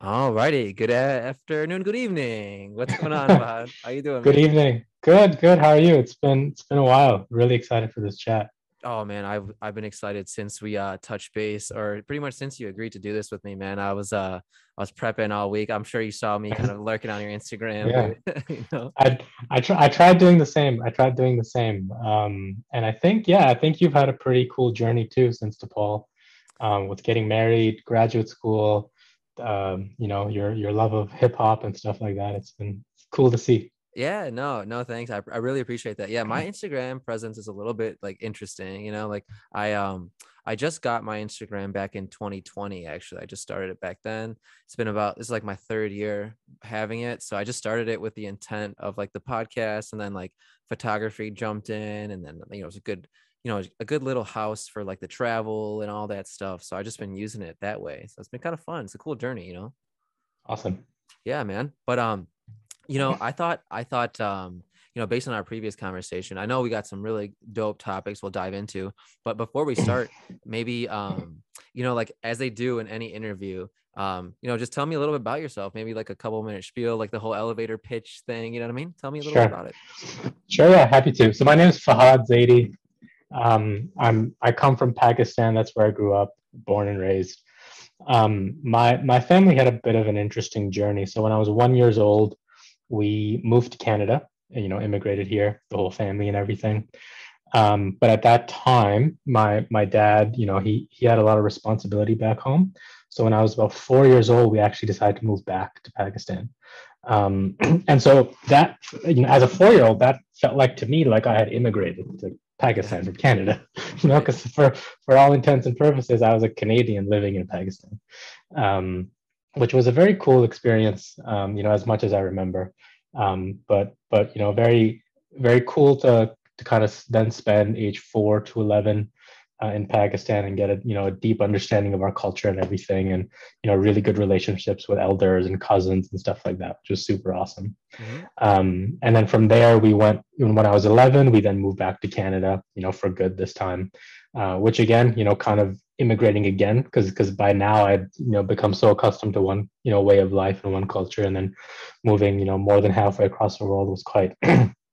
All righty. Good afternoon, good evening. What's going on, Fahad? How you doing, Good man? evening. Good, good. How are you? It's been a while. Really excited for this chat. Oh man, I've been excited since we touched base, or pretty much since you agreed to do this with me, man. I was prepping all week. I'm sure you saw me kind of lurking on your Instagram, Yeah. but you know. I tried doing the same. I tried doing the same. And I think, yeah, I think you've had a pretty cool journey too since DePaul, with getting married, graduate school, your love of hip hop and stuff like that. It's been cool to see. Yeah, no, thanks. I really appreciate that. Yeah, my Instagram presence is a little bit like interesting, like I just got my Instagram back in 2020 actually. I just started it back then. This is like my third year having it. So I just started it with the intent of like the podcast, and then like photography jumped in, and then it was a good little house for like the travel and all that stuff. So I just been using it that way. So it's been kind of fun. It's a cool journey. Awesome. Yeah, man. But I thought, based on our previous conversation, I know we got some really dope topics we'll dive into. But before we start, maybe, like as they do in any interview, just tell me a little bit about yourself, maybe like a couple minute spiel, like the whole elevator pitch thing. You know what I mean? Tell me a little bit Sure. about it. Sure, yeah, happy to. So my name is Fahad Zaidi. I come from Pakistan. That's where I grew up, born and raised. My family had a bit of an interesting journey. So when I was 1 years old, we moved to Canada. Immigrated here, the whole family and everything. But at that time, my dad, he had a lot of responsibility back home. So when I was about 4 years old, we actually decided to move back to Pakistan. Um, and so that, as a 4 year old, that felt like to me like I had immigrated to Yeah. Pakistan from Canada, Right. because for all intents and purposes, I was a Canadian living in Pakistan, um, which was a very cool experience. As much as I remember, but very very cool to kind of then spend age 4 to 11 in Pakistan and get a deep understanding of our culture and everything, and really good relationships with elders and cousins and stuff like that, which was super awesome. Hmm. And then from there, we went when I was 11. We then moved back to Canada, for good this time, which again, kind of immigrating again because by now I'd become so accustomed to one way of life and one culture, and then moving more than halfway across the world was quite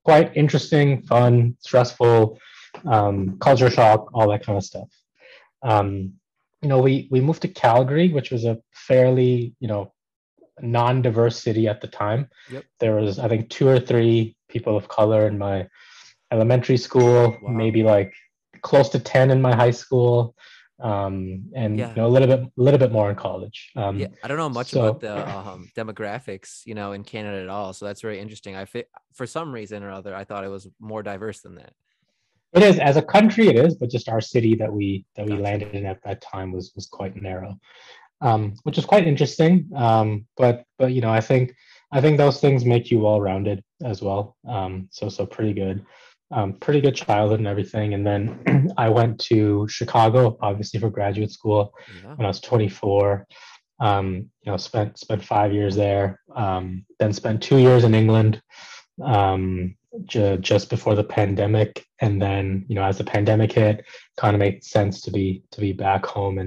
quite interesting, fun, stressful, culture shock, all that kind of stuff. Um, we moved to Calgary, which was a fairly non-diverse city at the time. Yep. There was, I think, two or three people of color in my elementary school, Wow. maybe like close to 10 in my high school, and Yeah. a little bit more in college. Yeah, I don't know much about So the demographics, in Canada at all. So that's very interesting. For some reason or other, I thought it was more diverse than that. it is, as a country, it is, but just our city that we Gotcha. landed in at that time was quite narrow, which is quite interesting. But I think those things make you well rounded as well. So pretty good childhood and everything. And then I went to Chicago, obviously for graduate school Yeah. when I was 24. Spent 5 years there. Then spent 2 years in England, just before the pandemic, and then as the pandemic hit, kind of made sense to be back home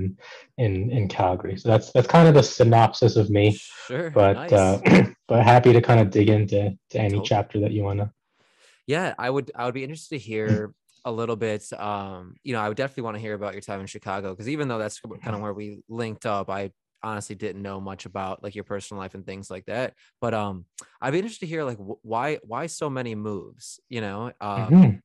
in Calgary. So that's kind of the synopsis of me. Sure. But Nice. but happy to kind of dig into any Totally. chapter that you want to. Yeah, I would be interested to hear a little bit. I would definitely want to hear about your time in Chicago, because even though that's kind of where we linked up, I honestly didn't know much about like your personal life and things like that. But I'd be interested to hear like why so many moves. Hmm.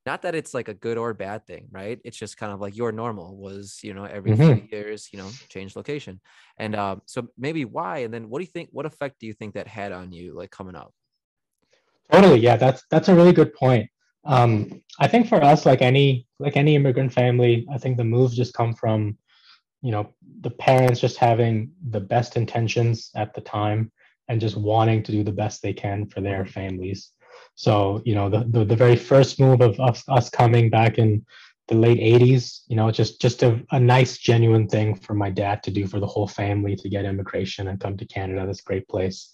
Not that it's like a good or bad thing, right? It's just kind of like your normal was, every few Hmm. years, change location. And so maybe why, and then what effect do you think that had on you like coming up? Totally, yeah, that's a really good point. I think for us, like any immigrant family, I think the moves just come from the parents just having the best intentions at the time and just wanting to do the best they can for their Mhm. families. So the very first move of us coming back in the late 80s, just a nice genuine thing for my dad to do for the whole family, to get immigration and come to Canada, this great place,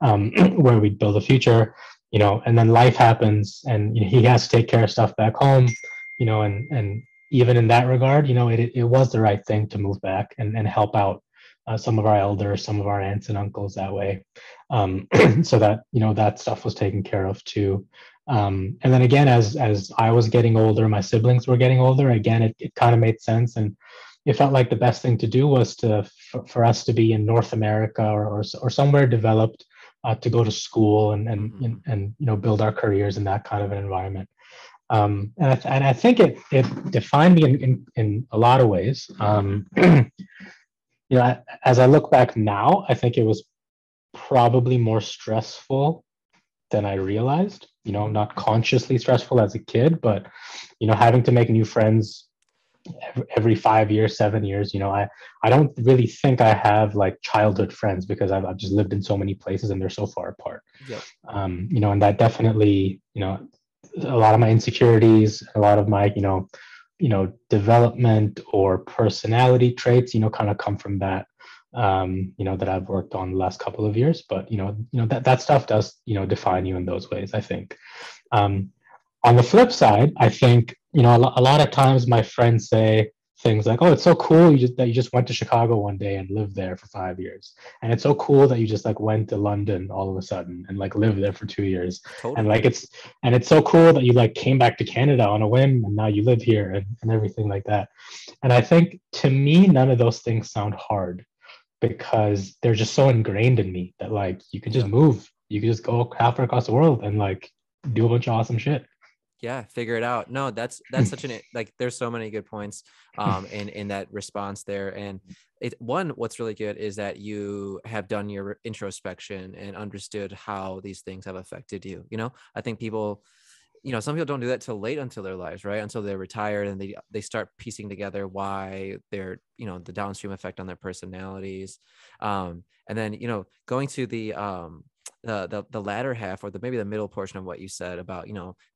Right. where we build a future. And then life happens, and he has to take care of stuff back home, and even in that regard, it was the right thing to move back and help out some of our elders, some of our aunts and uncles that way, so that that stuff was taken care of too. And then again, as I was getting older, my siblings were getting older. Again, it kind of made sense, and it felt like the best thing to do was for us to be in North America or somewhere developed, to go to school and build our careers in that kind of an environment. And I think it defined me in a lot of ways. As I look back now, I think it was probably more stressful than I realized. Not consciously stressful as a kid, but having to make new friends every 5 years, 7 years. I don't really think I have like childhood friends because I've just lived in so many places and they're so far apart. Yep. And that definitely, a lot of my insecurities, a lot of my, development or personality traits, kind of come from that, that I've worked on the last couple of years. But, that stuff does, define you in those ways, I think. On the flip side, I think, a lot of times my friends say things like, "Oh, it's so cool that you just went to Chicago one day and lived there for 5 years, and it's so cool that you just like went to London all of a sudden and like lived there for 2 years, and Totally. like it's so cool that you like came back to Canada on a whim and now you live here and everything like that." And I think to me, none of those things sound hard because they're just so ingrained in me that like you can just Yep. move, you can just go halfway across the world and like do a bunch of awesome shit. Yeah, figure it out. No, that's such an, like, there's so many good points in that response there. And what's really good is that you have done your introspection and understood how these things have affected you. I think people, some people don't do that till late until their lives, right? Until they're retired and they start piecing together why they're, the downstream effect on their personalities. And then, going to the latter half, or maybe the middle portion of what you said about,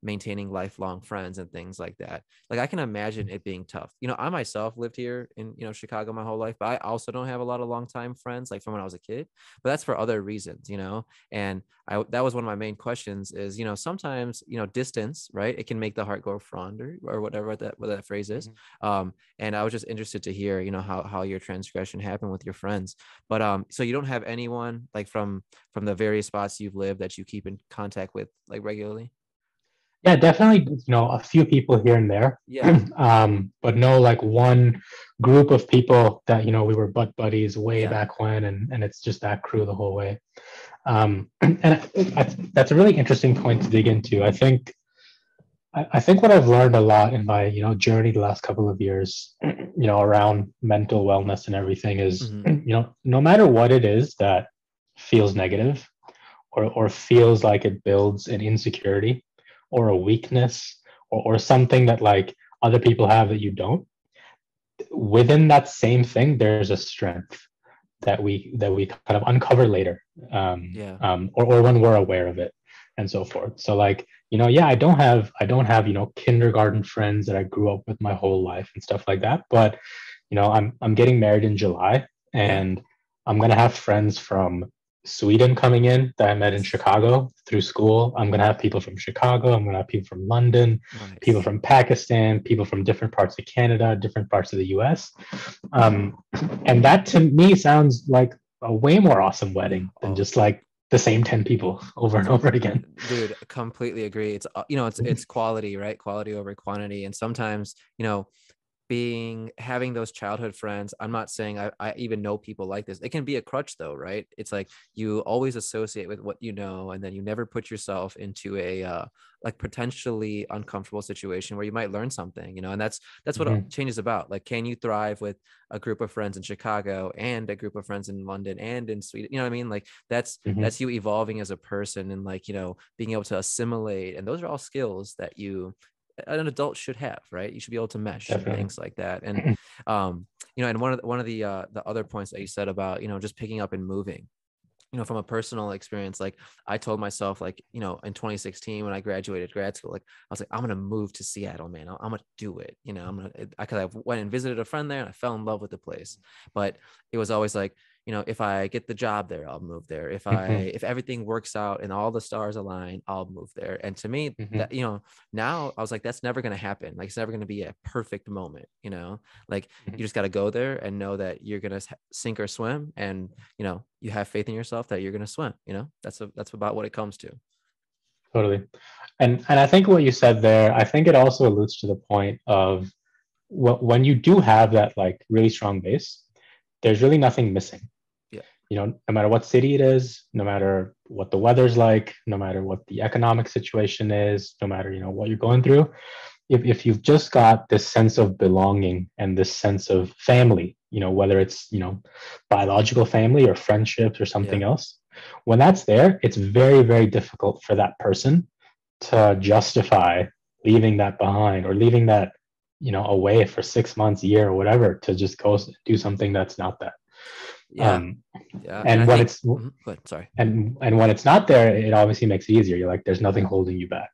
maintaining lifelong friends and things like that. Like, I can imagine it being tough. I myself lived here in, Chicago my whole life, but I also don't have a lot of longtime friends, like from when I was a kid, but that's for other reasons. And that was one of my main questions is, sometimes, distance, right? It can make the heart grow fonder, or whatever that phrase is. And I was just interested to hear, how your transgression happened with your friends. But so you don't have anyone like from the various spots you've lived that you keep in contact with like regularly? Yeah, definitely, a few people here and there. Yeah. But no like one group of people that, we were butt buddies way Yeah. back when, and it's just that crew the whole way. And that's a really interesting point to dig into. I think what I've learned a lot in my, journey the last couple of years, around mental wellness and everything is, Mm-hmm. no matter what it is that feels negative or feels like it builds an insecurity or a weakness or something that like other people have that you don't, within that same thing, there's a strength that we kind of uncover later, Yeah. or when we're aware of it, and so forth. So like, yeah, I don't have kindergarten friends that I grew up with my whole life and stuff like that. But I'm getting married in July, Yeah. and I'm gonna have friends from Sweden coming in that I met in Nice. Chicago through school. I'm gonna have people from Chicago. I'm gonna have people from London, people Nice. from Pakistan, people from different parts of Canada, different parts of the US. Um, and that to me sounds like a way more awesome wedding than Oh, just like the same 10 people over and over again. dude, completely agree. It's it's quality, right? Quality over quantity. And sometimes, having those childhood friends, I'm not saying I even know people like this. It can be a crutch though, right? It's like you always associate with what and then you never put yourself into a like potentially uncomfortable situation where you might learn something, and that's what Mm-hmm. change is about. Like, can you thrive with a group of friends in Chicago and a group of friends in London and in Sweden? You know what I mean? Like, Mm-hmm. that's you evolving as a person, and like, being able to assimilate. And those are all skills that an adult should have, right? You should be able to mesh and Definitely. things like that. And and one of the other points that you said about, just picking up and moving, from a personal experience, like I told myself, like, in 2016 when I graduated grad school, like I was like, I'm gonna move to Seattle, man. I'm gonna do it. I'm gonna, I went and visited a friend there and I fell in love with the place. But it was always like, if I get the job there, I'll move there. Hmm. If everything works out and all the stars align, I'll move there. And to me, Hmm. that, now I was like, that's never going to happen. Like, it's never going to be a perfect moment, like you just got to go there and know that you're going to sink or swim. And, you have faith in yourself that you're going to swim, that's about what it comes to. Totally. And I think what you said there, I think it also alludes to the point of when you do have that like really strong base, there's really nothing missing. Yeah. No matter what city it is, no matter what the weather's like, no matter what the economic situation is, no matter, what you're going through, if you've just got this sense of belonging and this sense of family, whether it's, biological family or friendships or Yeah. something else, when that's there, it's very, very difficult for that person to justify leaving that behind or leaving that, away for 6 months, a year, or whatever, to just go do something that's not that. Yeah. Um, Yeah. And I and when think, it's go ahead, sorry. and when it's not there, it obviously makes it easier. You're like, there's nothing holding you back.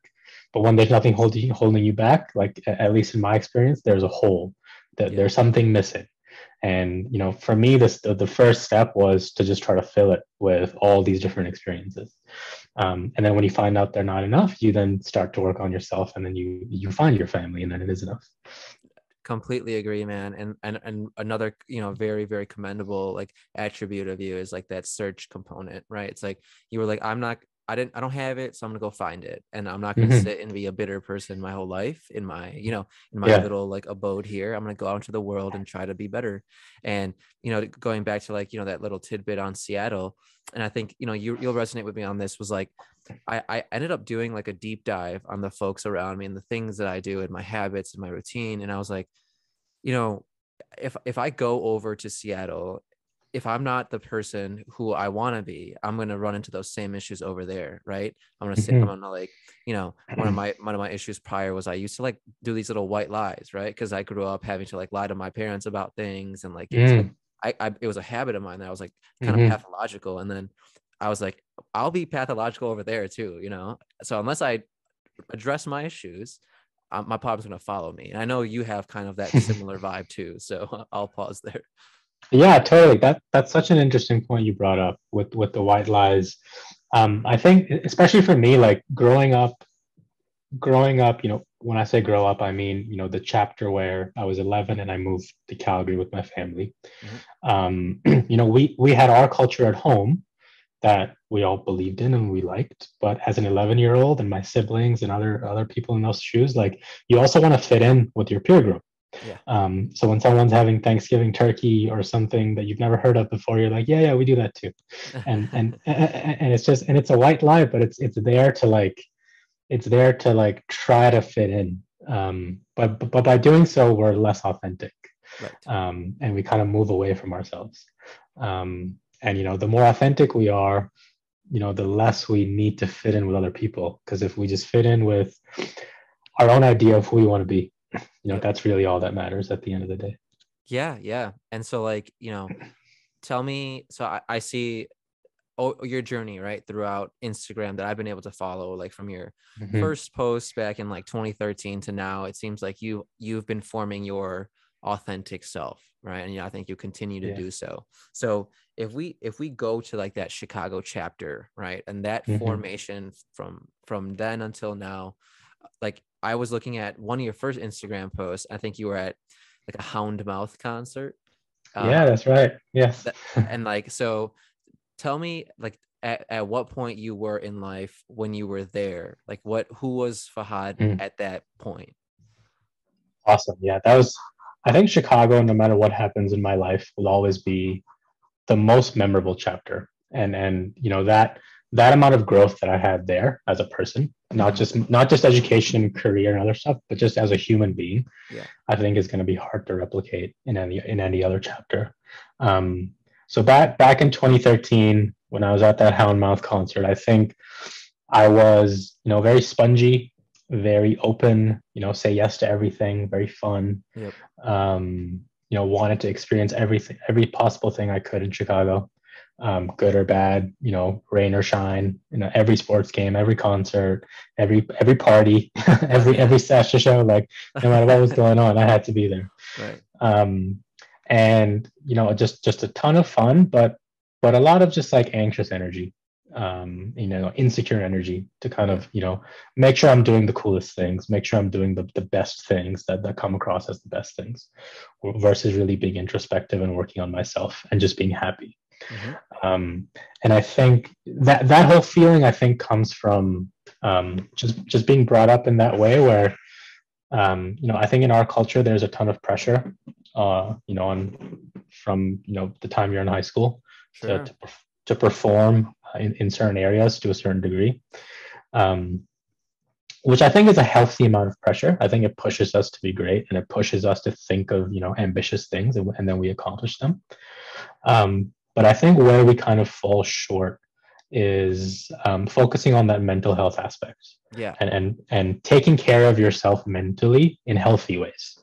But when there's nothing holding you back, like at least in my experience, there's a hole. That Yeah. there's something missing. And for me, the first step was to just try to fill it with all these different experiences. And then when you find out they're not enough, you then start to work on yourself, and then you find your family, and then it is enough. Completely agree, man. And another, very, very commendable like attribute of you is like that search component, right? It's like you were like, I don't have it, so I'm gonna go find it. And I'm not gonna Mm-hmm. sit and be a bitter person my whole life in my, in my Yeah. little like abode here. I'm gonna go out into the world and try to be better. And, going back to like, that little tidbit on Seattle, and I think, you'll resonate with me on this, was like, I ended up doing like a deep dive on the folks around me and the things that I do and my habits and my routine. And I was like, you know, if I go over to Seattle, if I'm not the person who I want to be, I'm gonna run into those same issues over there, right? I'm Mm-hmm. gonna like, one of my issues prior was I used to like do these little white lies, right? Because I grew up having to like lie to my parents about things, and like it was like Mm-hmm. it was a habit of mine that I was like kind of Mm-hmm. pathological, and then I was like, I'll be pathological over there too, So unless I address my issues, my pop's going to follow me. And I know you have kind of that similar vibe too. So I'll pause there. Yeah, totally. That's such an interesting point you brought up with the white lies. I think, especially for me, like growing up, when I say grow up, I mean, the chapter where I was 11 and I moved to Calgary with my family. Mhm. We had our culture at home that we all believed in and we liked. But as an 11-year-old and my siblings and other people in those shoes, like you also want to fit in with your peer group. Yeah. So when someone's having Thanksgiving turkey or something that you've never heard of before, you're like, yeah, we do that too. And it's a white lie, but it's there to like try to fit in. But by doing so, we're less authentic, Right. and we kind of move away from ourselves. And the more authentic we are, the less we need to fit in with other people. Because if we just fit in with our own idea of who we want to be, Yep. that's really all that matters at the end of the day. Yeah. Yeah. And so like, tell me, so I see your journey right throughout Instagram that I've been able to follow, like from your Mm-hmm. first post back in like 2013 to now. It seems like you've been forming your authentic self, right? And I think you continue to Yeah. do so. So if we go to like that Chicago chapter, right, and that Mm-hmm. formation from then until now, like I was looking at one of your first Instagram posts. I think you were at like a Houndmouth concert. Yeah, Um, that's right. Yes. that, and like so tell me like at what point you were in life when you were there, like who was Fahad Mm. at that point? Awesome. Yeah, I think Chicago, no matter what happens in my life, will always be the most memorable chapter. And that amount of growth that I had there as a person, not just education and career and other stuff, but just as a human being, Yeah. I think is going to be hard to replicate in any other chapter. Um, so back in 2013, when I was at that Houndmouth concert, I think I was, very spongy, very open, say yes to everything, very fun. Yep. Wanted to experience everything, every possible thing I could in Chicago, good or bad, rain or shine, every sports game, every concert, every party, Hell every yeah. Sasha show, like no matter what was going on, I had to be there. Right. Um, and just a ton of fun, but but a lot of just like anxious energy, insecure energy to kind Yeah, of, make sure I'm doing the coolest things, make sure I'm doing the best things that come across as the best things, versus really being introspective and working on myself and just being happy. mm-hmm. um, and I think that whole feeling, I think, comes from just being brought up in that way, where I think in our culture there's a ton of pressure, on from the time you're in high school to Sure. to perform in certain areas to a certain degree, um, which I think is a healthy amount of pressure. I think it pushes us to be great, and it pushes us to think of ambitious things, and then we accomplish them. But I think where we kind of fall short is focusing on that mental health aspect, Yeah. and taking care of yourself mentally in healthy ways.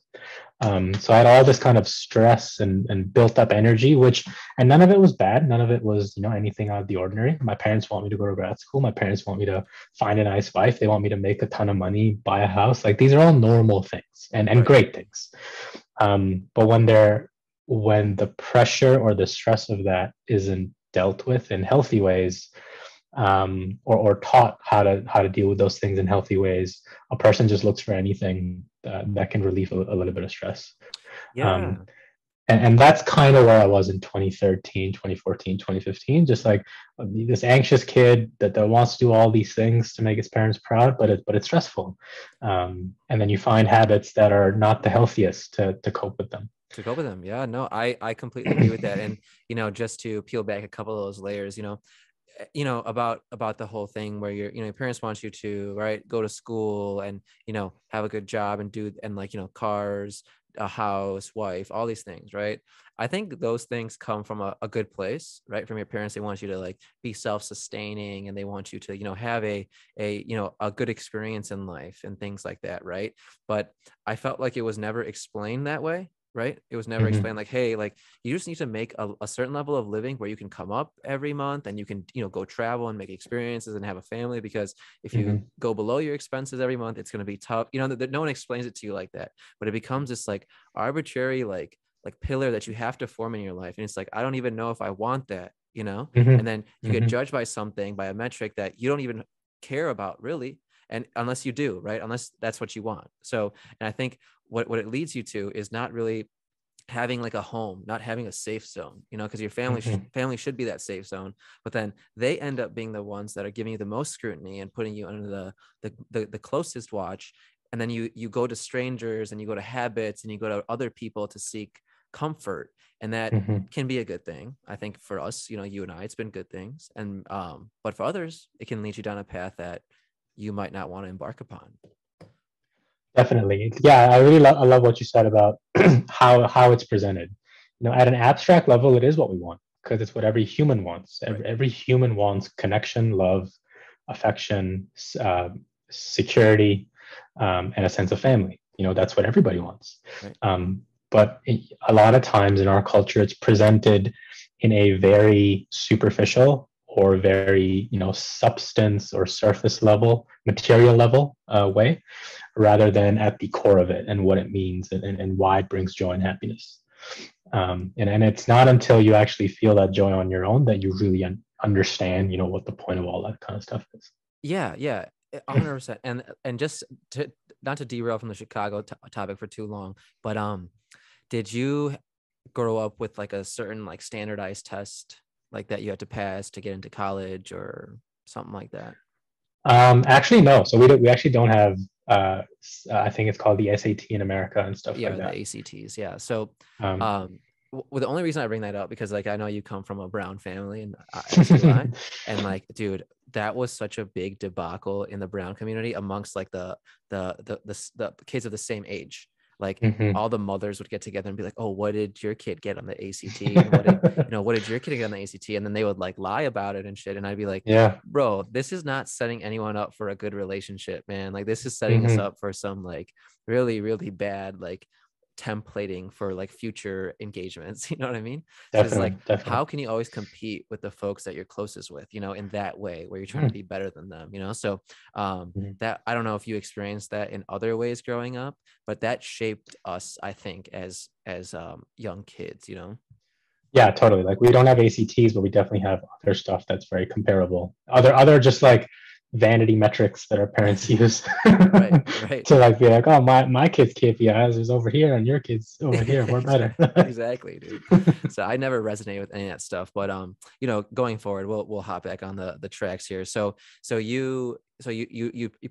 So I had all this kind of stress and built up energy, and none of it was bad. None of it was, anything out of the ordinary. My parents want me to go to grad school. My parents want me to find a nice wife. They want me to make a ton of money, buy a house. Like, these are all normal things and Right. great things. But when the pressure or the stress of that isn't dealt with in healthy ways, or taught how to deal with those things in healthy ways, a person just looks for anything that can relieve a little bit of stress. Um, Yeah. and that's kind of where I was in 2013, 2014, 2015. Just like this anxious kid that wants to do all these things to make his parents proud, but it's stressful. And then you find habits that are not the healthiest to cope with them. To go with them. Yeah, no, I completely agree with that. And just to peel back a couple of those layers, about the whole thing where your parents want you to, right, go to school and have a good job and do, and like cars, a house, wife, all these things, right? I think those things come from a good place, right? From your parents. They want you to like be self-sustaining, and they want you to have a good experience in life and things like that, right? But I felt like it was never explained that way, right? It was never Mm-hmm, explained like, hey, like you just need to make a certain level of living where you can come up every month and you can, go travel and make experiences and have a family. Because if you mm-hmm, go below your expenses every month, it's going to be tough. That no one explains it to you like that, but it becomes this like arbitrary, like pillar that you have to form in your life. And it's like, I don't even know if I want that, mm-hmm, and then you get mm-hmm, judged by something, by a metric that you don't even care about really. And unless you do, right? Unless that's what you want. So, and I think what it leads you to is not really having like a home, not having a safe zone, because your mm-hmm, family should be that safe zone. But then they end up being the ones that are giving you the most scrutiny and putting you under the closest watch. And then you go to strangers and you go to habits and you go to other people to seek comfort. And that mm-hmm. can be a good thing. I think for us, you and I, it's been good things. And but for others, it can lead you down a path that you might not want to embark upon. Definitely. Yeah, I love what you said about how it's presented. At an abstract level, it is what we want, because it's what every human wants. Right. Every human wants connection, love, affection, security, and a sense of family. That's what everybody wants. Right. But a lot of times in our culture, it's presented in a very superficial or very, substance or surface level, material level way, rather than at the core of it and what it means, and why it brings joy and happiness. And it's not until you actually feel that joy on your own that you really understand, what the point of all that kind of stuff is. Yeah, yeah, 100%. And just to not to derail from the Chicago topic for too long, but did you grow up with like a certain like standardized test like that you had to pass to get into college or something like that? Actually, no. So we actually don't have. I think it's called the SAT in America and stuff like Yeah, the that. ACTs. Yeah. So, Um, um, well, the only reason I bring that up because like I know you come from a Brown family, and as do I, and like, dude, that was such a big debacle in the Brown community amongst like the kids of the same age. Like mhm. all the mothers would get together and be like, "Oh, what did your kid get on the ACT? And what did your kid get on the ACT?" And then they would like lie about it and shit. And I'd be like, Yeah. "Bro, this is not setting anyone up for a good relationship, man. Like this is setting us Hmm. up for some like really, really bad like templating for like future engagements." You know what I mean? So it's like, Definitely. Definitely. how can you always compete with the folks that you're closest with, in that way where you're trying to Mhm. be better than them? So Mhm. that I don't know if you experienced that in other ways growing up, but that shaped us, I think, as young kids. Yeah, totally. Like we don't have ACTs, but we definitely have other stuff that's very comparable. Other just like vanity metrics that our parents use Right, right. to like be like, oh, my kid's KPIs is over here and your kid's over here. We're better. Exactly, dude. So I never resonate with any of that stuff, but going forward, we'll hop back on the tracks here. So you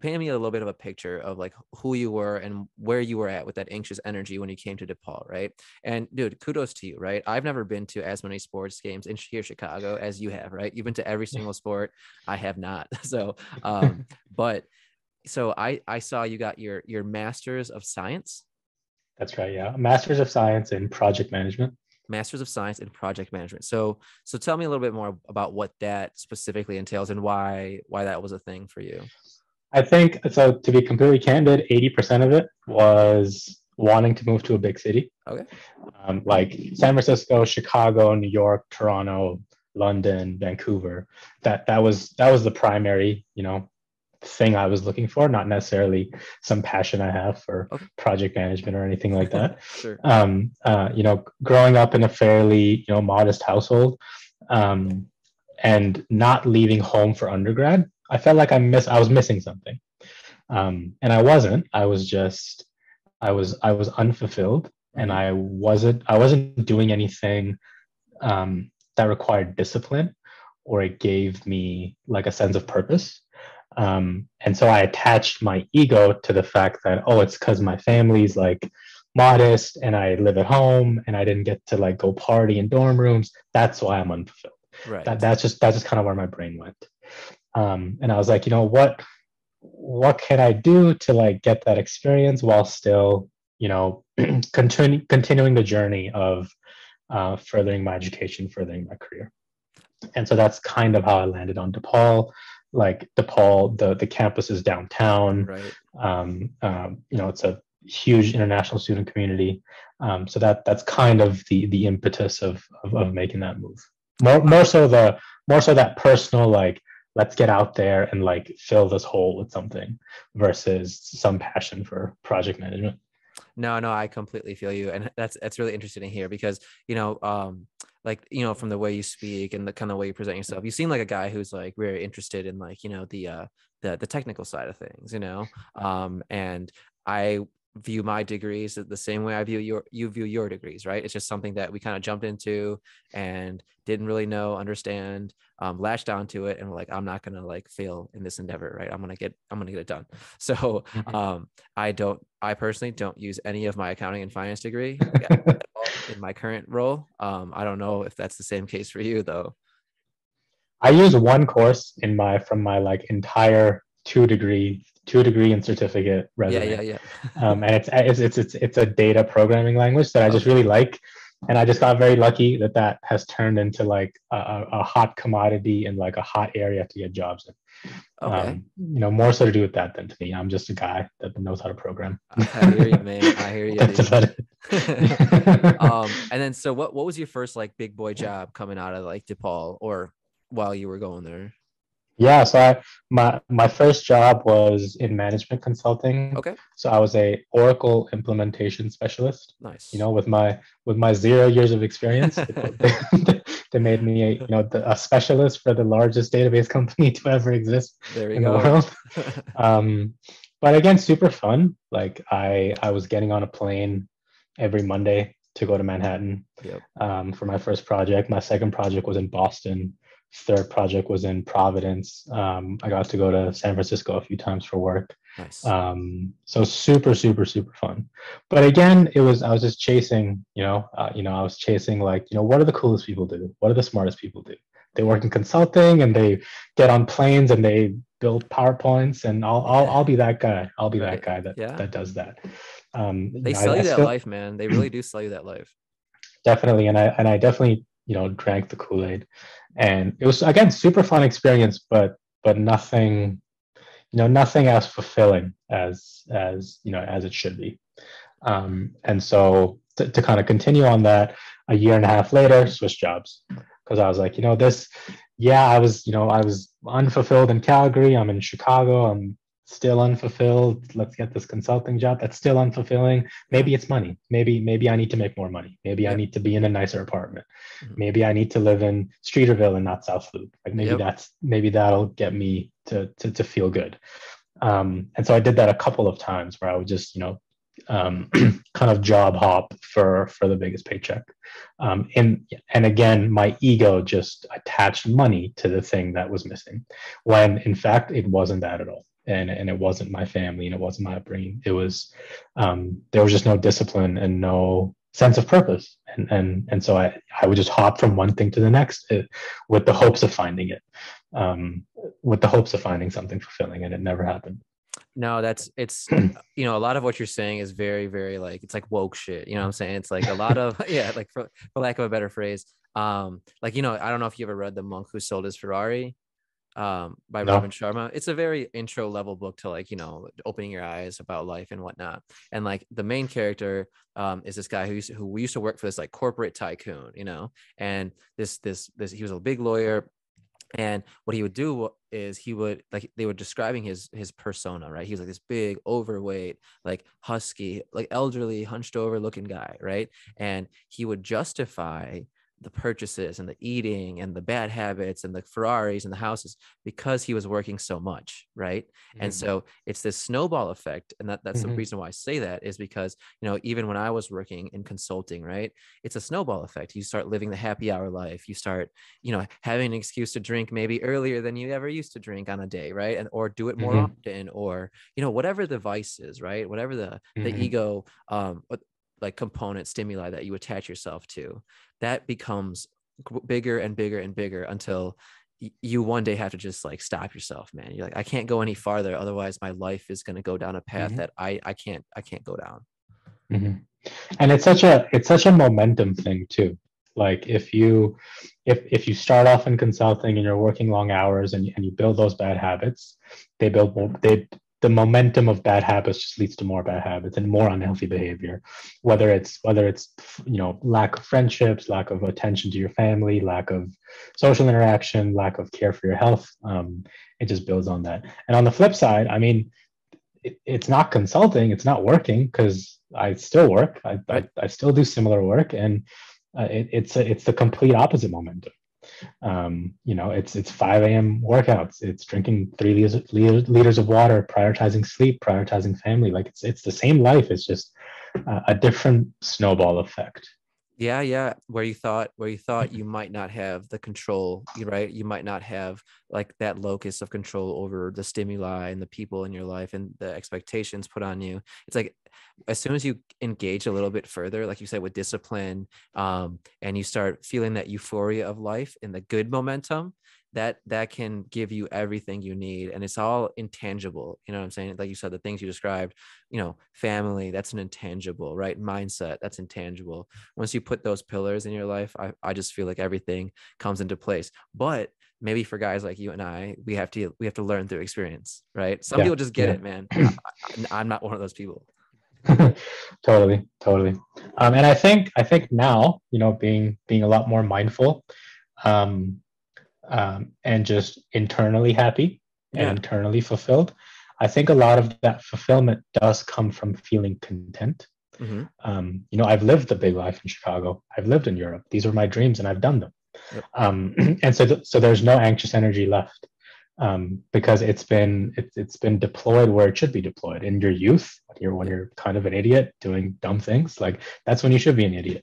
painted me a little bit of a picture of like who you were and where you were at with that anxious energy when you came to DePaul, right? And dude, kudos to you, right? I've never been to as many sports games in here Chicago as you have, right? You've been to every single sport. I have not. So but so I saw you got your master's of science. That's right. Yeah, Masters of Science in Project Management. Masters of Science in Project Management. So tell me a little bit more about what that specifically entails and why that was a thing for you. I think so. To be completely candid, 80% of it was wanting to move to a big city, Okay. like San Francisco, Chicago, New York, Toronto, London, Vancouver. That was the primary, thing I was looking for, not necessarily some passion I have for Okay. project management or anything like that. Sure. Growing up in a fairly, modest household, and not leaving home for undergrad, I felt like I was missing something. And I wasn't. I was unfulfilled, and Mm-hmm. I wasn't doing anything that required discipline, or it gave me like a sense of purpose. And so I attached my ego to the fact that, oh, it's because my family's like modest and I live at home and I didn't get to like go party in dorm rooms. That's why I'm unfulfilled. Right. That's just kind of where my brain went. And I was like, what can I do to like get that experience while still, continuing the journey of furthering my education, furthering my career. And so that's kind of how I landed on DePaul. Like DePaul, the campus is downtown. Right. It's a huge international student community. So that's kind of the impetus of making that move. More so that personal, like, let's get out there and like fill this hole with something, versus some passion for project management. No, I completely feel you, and that's really interesting to hear because from the way you speak and the kind of way you present yourself, you seem like a guy who's like very interested in like the technical side of things, and I view my degrees the same way you view your degrees, right? It's just something that we kind of jumped into and didn't really understand, latched onto it, and we're like, I'm not gonna like fail in this endeavor, right? I'm gonna get it done. So I personally don't use any of my accounting and finance degree in my current role. I don't know if that's the same case for you though. I use one course from my like entire two degree and certificate Yeah, resume. yeah, yeah. And it's a data programming language that I just Okay. really like, and I just got very lucky that has turned into like a hot commodity in like a hot area to get jobs in. Okay. More so to do with that than to me. I'm just a guy that knows how to program. I hear you, man. I hear you, That's dude. about it. And then so what was your first like big boy job coming out of like DePaul or while you were going there? Yeah, so my first job was in management consulting. Okay. So I was a Oracle implementation specialist. Nice. With my 0 years of experience, they made me a specialist for the largest database company to ever exist There we in the go. world. But again, super fun. Like I was getting on a plane every Monday to go to Manhattan, Yep. for my first project. My second project was in Boston. Third project was in Providence. I got to go to San Francisco a few times for work. Nice. So super, super, super fun. But again, I was just chasing, I was chasing like, what do the coolest people do? What do the smartest people do? They work in consulting and they get on planes and they build PowerPoints, and I'll be that guy. I'll be that Right. guy Yeah. that does that. They sell I you that still life, man. They really do sell you that life. definitely, and I definitely, drank the Kool-Aid, and it was again super fun experience, but nothing, nothing as fulfilling as it should be. And so to kind of continue on that, a year and a half later, switched jobs, because I was like, I was unfulfilled in Calgary. I'm in Chicago. I'm still unfulfilled. Let's get this consulting job. That's still unfulfilling. Yeah. Maybe it's money. Maybe I need to make more money. Maybe I Yep. need to be in a nicer apartment. Mhm. Maybe I need to live in Streeterville and not South Loop. Like Yep. maybe that'll get me to feel good. And so I did that a couple of times where I would just, kind of job hop for the biggest paycheck. And again, my ego just attached money to the thing that was missing, when in fact it wasn't that at all. And it wasn't my family, and it wasn't my upbringing. It was there was just no discipline and no sense of purpose. And so I would just hop from one thing to the next, with the hopes of finding it, with the hopes of finding something fulfilling, and it never happened. No, it's a lot of what you're saying is very, very like, it's like woke shit. You know what I'm saying? It's like a lot of yeah, like for lack of a better phrase. Like, I don't know if you ever read The Monk Who Sold His Ferrari, by Robin No. Sharma. It's a very intro level book to, like, opening your eyes about life and whatnot. And like the main character is this guy who we used to work for, this like corporate tycoon, and this he was a big lawyer. And what he would do is he would, like, they were describing his persona, right? He was like this big, overweight, like husky, like elderly, hunched over looking guy, right? And he would justify the purchases and the eating and the bad habits and the Ferraris and the houses because he was working so much, right? And Mm-hmm. so it's this snowball effect. And that's the Mm-hmm. reason why I say that, is because, even when I was working in consulting, right, it's a snowball effect. You start living the happy hour life. You start, having an excuse to drink maybe earlier than you ever used to drink on a day, right? And or do it more Mm-hmm. often, or whatever the vice is, right? Whatever the Mm-hmm. ego, like component stimuli that you attach yourself to, that becomes bigger and bigger and bigger until you one day have to just like stop yourself, man. You're like, I can't go any farther, otherwise my life is going to go down a path Mm-hmm. that I can't go down. Mm-hmm. And it's such a momentum thing too. Like if you start off in consulting and you're working long hours, and you build those bad habits, they build more they the momentum of bad habits just leads to more bad habits and more unhealthy behavior, whether it's lack of friendships, lack of attention to your family, lack of social interaction, lack of care for your health. It just builds on that. And on the flip side, I mean, it's not consulting, it's not working, because I still work. Right. I still do similar work, and it's the complete opposite momentum. It's 5 a.m. workouts. It's drinking 3 liters of water, prioritizing sleep, prioritizing family. Like it's the same life. It's just a different snowball effect. Yeah, where you thought you might not have the control, right? You might not have like that locus of control over the stimuli and the people in your life and the expectations put on you. It's like, as soon as you engage a little bit further, like you said, with discipline, and you start feeling that euphoria of life and the good momentum, that can give you everything you need, and it's all intangible. You know what I'm saying? Like you said, the things you described, family, that's an intangible, right? Mindset, that's intangible. Once you put those pillars in your life, I just feel like everything comes into place. But maybe for guys like you and I, we have to learn through experience, right? Some Yeah, people just get yeah. it, man. I'm not one of those people. Totally, totally. And I think now, being a lot more mindful, um, and just internally happy and Yeah. internally fulfilled. I think a lot of that fulfillment does come from feeling content. Mm-hmm. I've lived the big life in Chicago. I've lived in Europe. These were my dreams, and I've done them. Yep. And so there's no anxious energy left, because it's been deployed where it should be deployed in your youth. When Yep. you're kind of an idiot doing dumb things, like that's when you should be an idiot.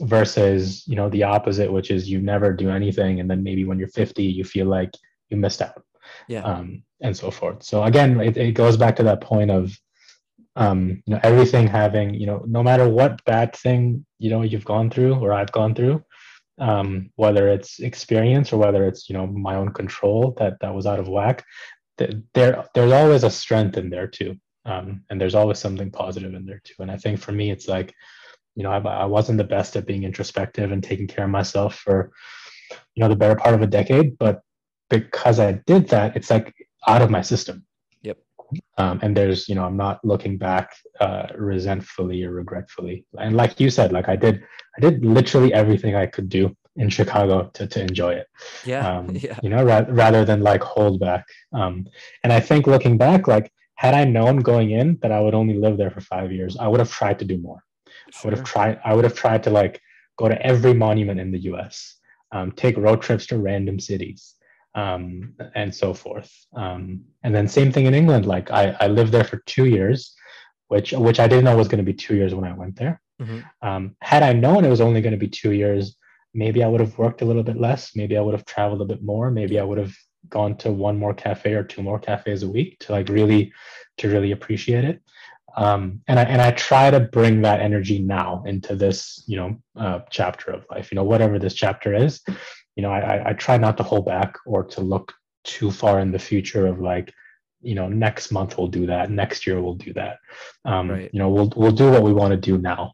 Versus the opposite, which is you never do anything, and then maybe when you're 50, you feel like you missed out, Yeah. and so forth. So again, it goes back to that point of everything having, no matter what bad thing you've gone through or I've gone through, whether it's experience or whether it's my own control that was out of whack, there's always a strength in there too, and there's always something positive in there too. And I think for me, it's like I wasn't the best at being introspective and taking care of myself for the better part of a decade, but because I did that, it's like out of my system. Yep. And I'm not looking back resentfully or regretfully. And like you said, like I did literally everything I could do in Chicago to enjoy it. Yeah. Yeah. Rather than like hold back. And I think looking back, like had I known going in that I would only live there for 5 years, I would have tried to do more. Sure. I would have tried to like go to every monument in the US, take road trips to random cities, and so forth. And then same thing in England. Like I lived there for 2 years, which I didn't know was going to be 2 years when I went there. Hmm. Had I known it was only going to be 2 years, maybe I would have worked a little bit less. Maybe I would have traveled a bit more. Maybe I Yeah. would have gone to one more cafe or two more cafes a week to like really appreciate it. And I try to bring that energy now into this chapter of life. Whatever this chapter is, I try not to hold back or to look too far in the future of like, next month we'll do that, next year we'll do that. Right. We'll do what we want to do now,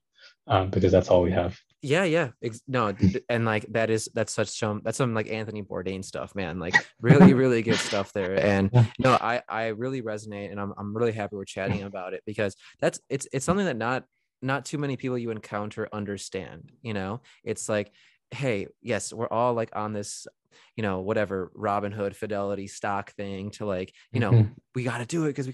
because that's all we have. Yeah, yeah. No, and like that's some like Anthony Bourdain stuff, man. Like really, really good stuff there. And Yeah. no, I really resonate, and I'm really happy we're chatting about it because it's something that not too many people you encounter understand. It's like, hey, yes, we're all like on this, whatever Robinhood Fidelity stock thing to like, Mhm. we got to do it because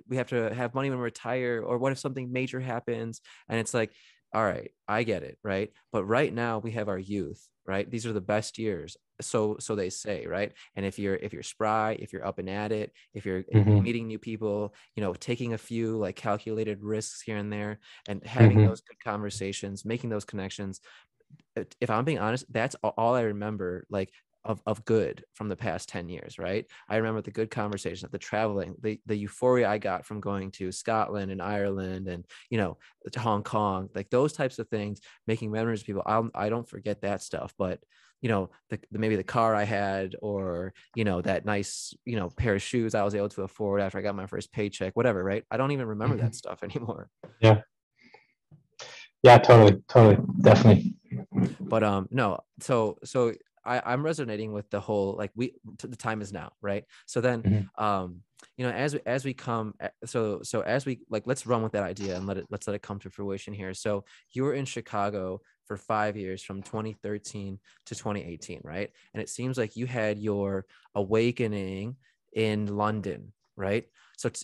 we have to have money when we retire, or what if something major happens? And it's like, all right, I get it, right? But right now we have our youth, right? These are the best years. So they say, right? And if you're spry, if you're up and at it, if you're Mhm. meeting new people, taking a few like calculated risks here and there, and having Mhm. those good conversations, making those connections, if I'm being honest, that's all I remember, like of good from the past 10 years, right? I remember the good conversations, the traveling, the euphoria I got from going to Scotland and Ireland and, to Hong Kong, like those types of things, making memories with people. I don't forget that stuff, but maybe the car I had, or that nice pair of shoes I was able to afford after I got my first paycheck, whatever, right? I don't even remember that Mhm. stuff anymore. Yeah. Yeah. Totally. Totally. Definitely. But no, so I'm resonating with the whole, like, the time is now, right? So then Mhm. as we come, so as we, like, let's run with that idea and let's let it come to fruition here. So you were in Chicago for 5 years, from 2013 to 2018, right? And it seems like you had your awakening in London, right?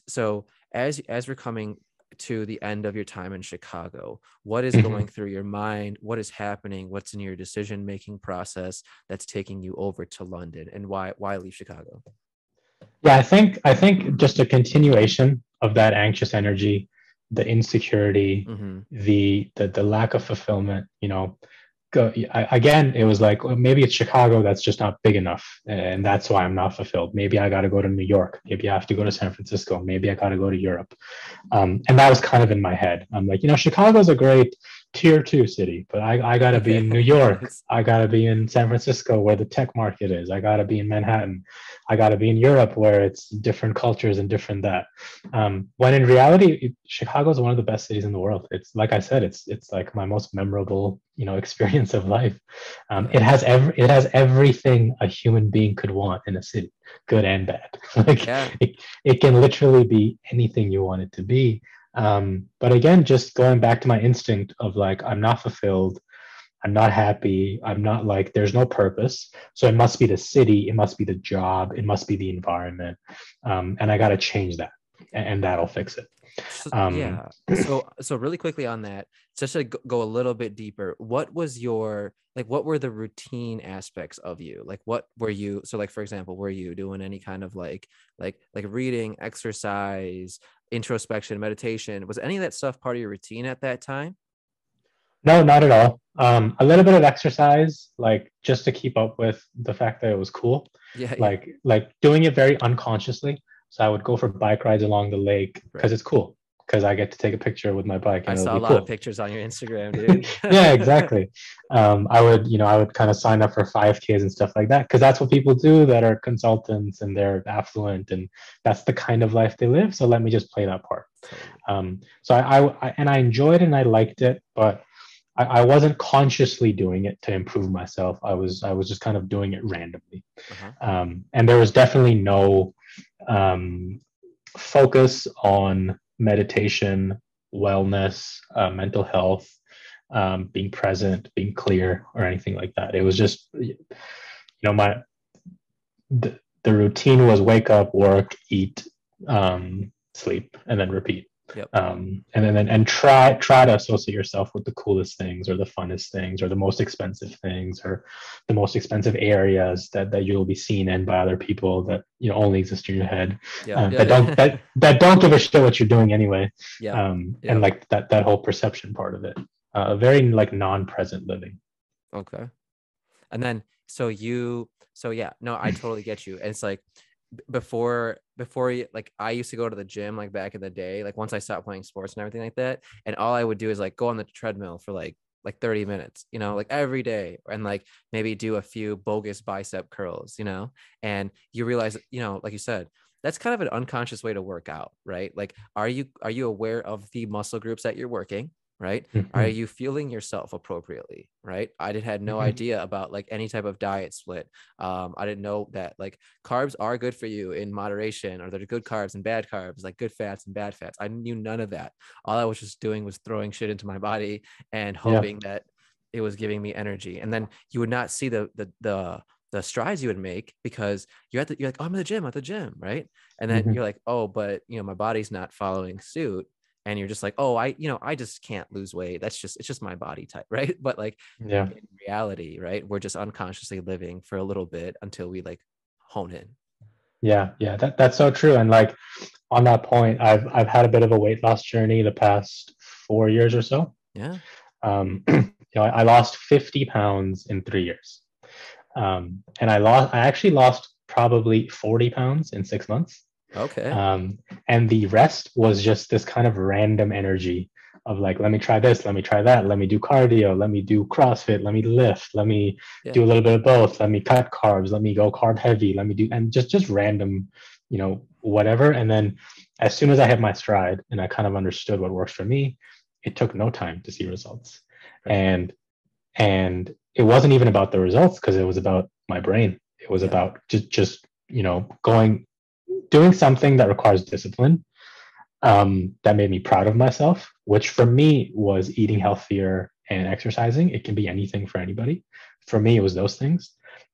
So as we're coming to the end of your time in Chicago, what is going Mhm. through your mind? What is happening? What's in your decision making process that's taking you over to London, and why leave Chicago? Yeah, I think just a continuation of that anxious energy, the insecurity, Mm-hmm. the lack of fulfillment. Again, it was like, well, maybe it's Chicago that's just not big enough, and that's why I'm not fulfilled. Maybe I got to go to New York. Maybe I have to go to San Francisco. Maybe I got to go to Europe. And that was kind of in my head. I'm like, Chicago's a great tier 2 city, but I got to be Okay. in New York. Nice. I got to be in San Francisco where the tech market is. I got to be in Manhattan. I got to be in Europe where it's different cultures and different that. When in reality, Chicago is one of the best cities in the world. It's like I said, it's like my most memorable, experience of life. Yeah. It has everything a human being could want in a city, good and bad. Like Yeah. it can literally be anything you want it to be. But again, just going back to my instinct of like, I'm not fulfilled, I'm not happy, I'm not like, there's no purpose. So it must be the city, it must be the job, it must be the environment. And I got to change that, and that'll fix it. So, Um, yeah. So really quickly on that, just to go a little bit deeper, what were the routine aspects of you? Like, what were you, so like, for example, were you doing any kind of like reading, exercise, introspection, meditation? Was any of that stuff part of your routine at that time? no, not at all. A little bit of exercise, like just to keep up with the fact that it was cool, Yeah, yeah. like doing it very unconsciously. So I would go for bike rides along the lake because Right. it's cool, because I get to take a picture with my bike I and it'll saw a be lot of cool. pictures on your Instagram, dude. Yeah, exactly. I would kind of sign up for 5Ks and stuff like that because that's what people do that are consultants and they're affluent, and that's the kind of life they live. So let me just play that part. Totally. So I enjoyed it and I liked it, but I wasn't consciously doing it to improve myself. I was just kind of doing it randomly. Uh-huh. And there was definitely no um, focus on meditation, wellness, mental health. being present, being clear, or anything like that. It was just, my the routine was wake up, work, eat, sleep, and then repeat. Yep. And try to associate yourself with the coolest things, or the funnest things, or the most expensive things, or the most expensive areas that you'll be seen in by other people that only exist in your head, Yep. Yeah. that don't Yeah. that don't give a shit what you're doing anyway. Yep. And Yep. like that whole perception part of it, very like non-present living. Okay. And then so yeah, no, I totally get you. And it's like before you, like I used to go to the gym like back in the day, like once I stopped playing sports and everything like that, and all I would do is like go on the treadmill for like 30 minutes, like every day, and like maybe do a few bogus bicep curls, and you realize, like you said, that's kind of an unconscious way to work out, right? Like, are you aware of the muscle groups that you're working, right? Are Mm-hmm. you fueling yourself appropriately, right? I had no Mm-hmm. idea about like any type of diet split. I didn't know that like carbs are good for you in moderation, or they're good carbs and bad carbs, like good fats and bad fats. I knew none of that. All I was just doing was throwing shit into my body and Yeah. hoping that it was giving me energy. And then you would not see the strides you would make, because you're like, oh, I'm at the gym, right? And then Mm-hmm. you're like, oh, but my body's not following suit. And you're just like, oh, I just can't lose weight. It's just my body type, right? But like Yeah. in reality, right, we're just unconsciously living for a little bit until we like hone in. Yeah. Yeah. That's so true. And like on that point, I've had a bit of a weight loss journey the past 4 years or so. Yeah. I lost 50 pounds in 3 years. And I actually lost probably 40 pounds in 6 months. Okay. Um, and the rest was just this kind of random energy of like, let me try this, let me try that, let me do cardio, let me do CrossFit, let me lift, let me Yeah. do a little bit of both, let me cut carbs, let me go carb heavy, let me do, and just random, whatever. And then as soon as I hit my stride and I kind of understood what works for me, it took no time to see results. Right. And it wasn't even about the results, because it was about my brain. It was Yeah. about just going, doing something that requires discipline, that made me proud of myself, which for me was eating healthier and exercising. It can be anything for anybody. For me, it was those things.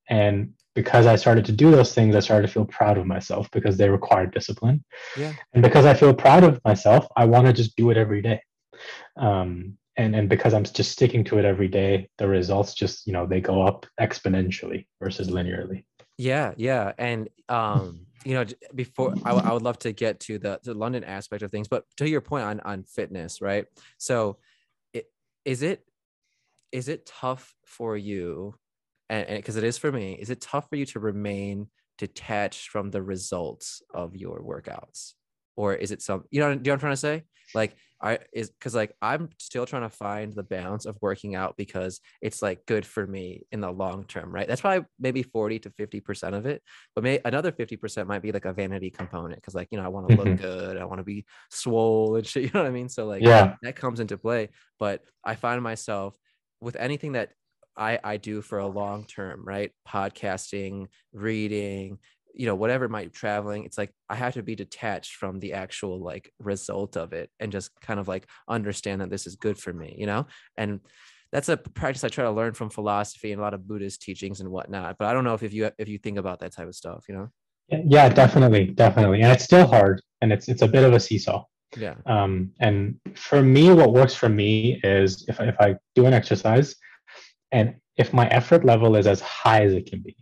And because I started to do those things, I started to feel proud of myself, because they required discipline. Yeah. And because I feel proud of myself, I want to just do it every day. And because I'm just sticking to it every day, the results just, they go up exponentially versus linearly. Yeah, yeah. And before I would love to get to the London aspect of things, but to your point on fitness, right? So it is it is it tough for you, and because it is for me, is it tough for you to remain detached from the results of your workouts? Or is it do you know what I'm trying to say? Like because like I'm still trying to find the balance of working out because it's like good for me in the long term, right? That's probably maybe 40 to 50% of it, but maybe another 50% might be like a vanity component, because like I want to look Mm-hmm. good, I want to be swole and shit, you know what I mean? So like Yeah. that comes into play. But I find myself with anything that I do for a long term, right? Podcasting, reading, whatever might traveling. It's like I have to be detached from the actual like result of it and just kind of like understand that this is good for me, and that's a practice I try to learn from philosophy and a lot of Buddhist teachings and whatnot. But I don't know if you think about that type of stuff. Yeah, definitely, definitely. And it's still hard, and it's a bit of a seesaw. Yeah. And for me, what works for me is if I do an exercise, and if my effort level is as high as it can be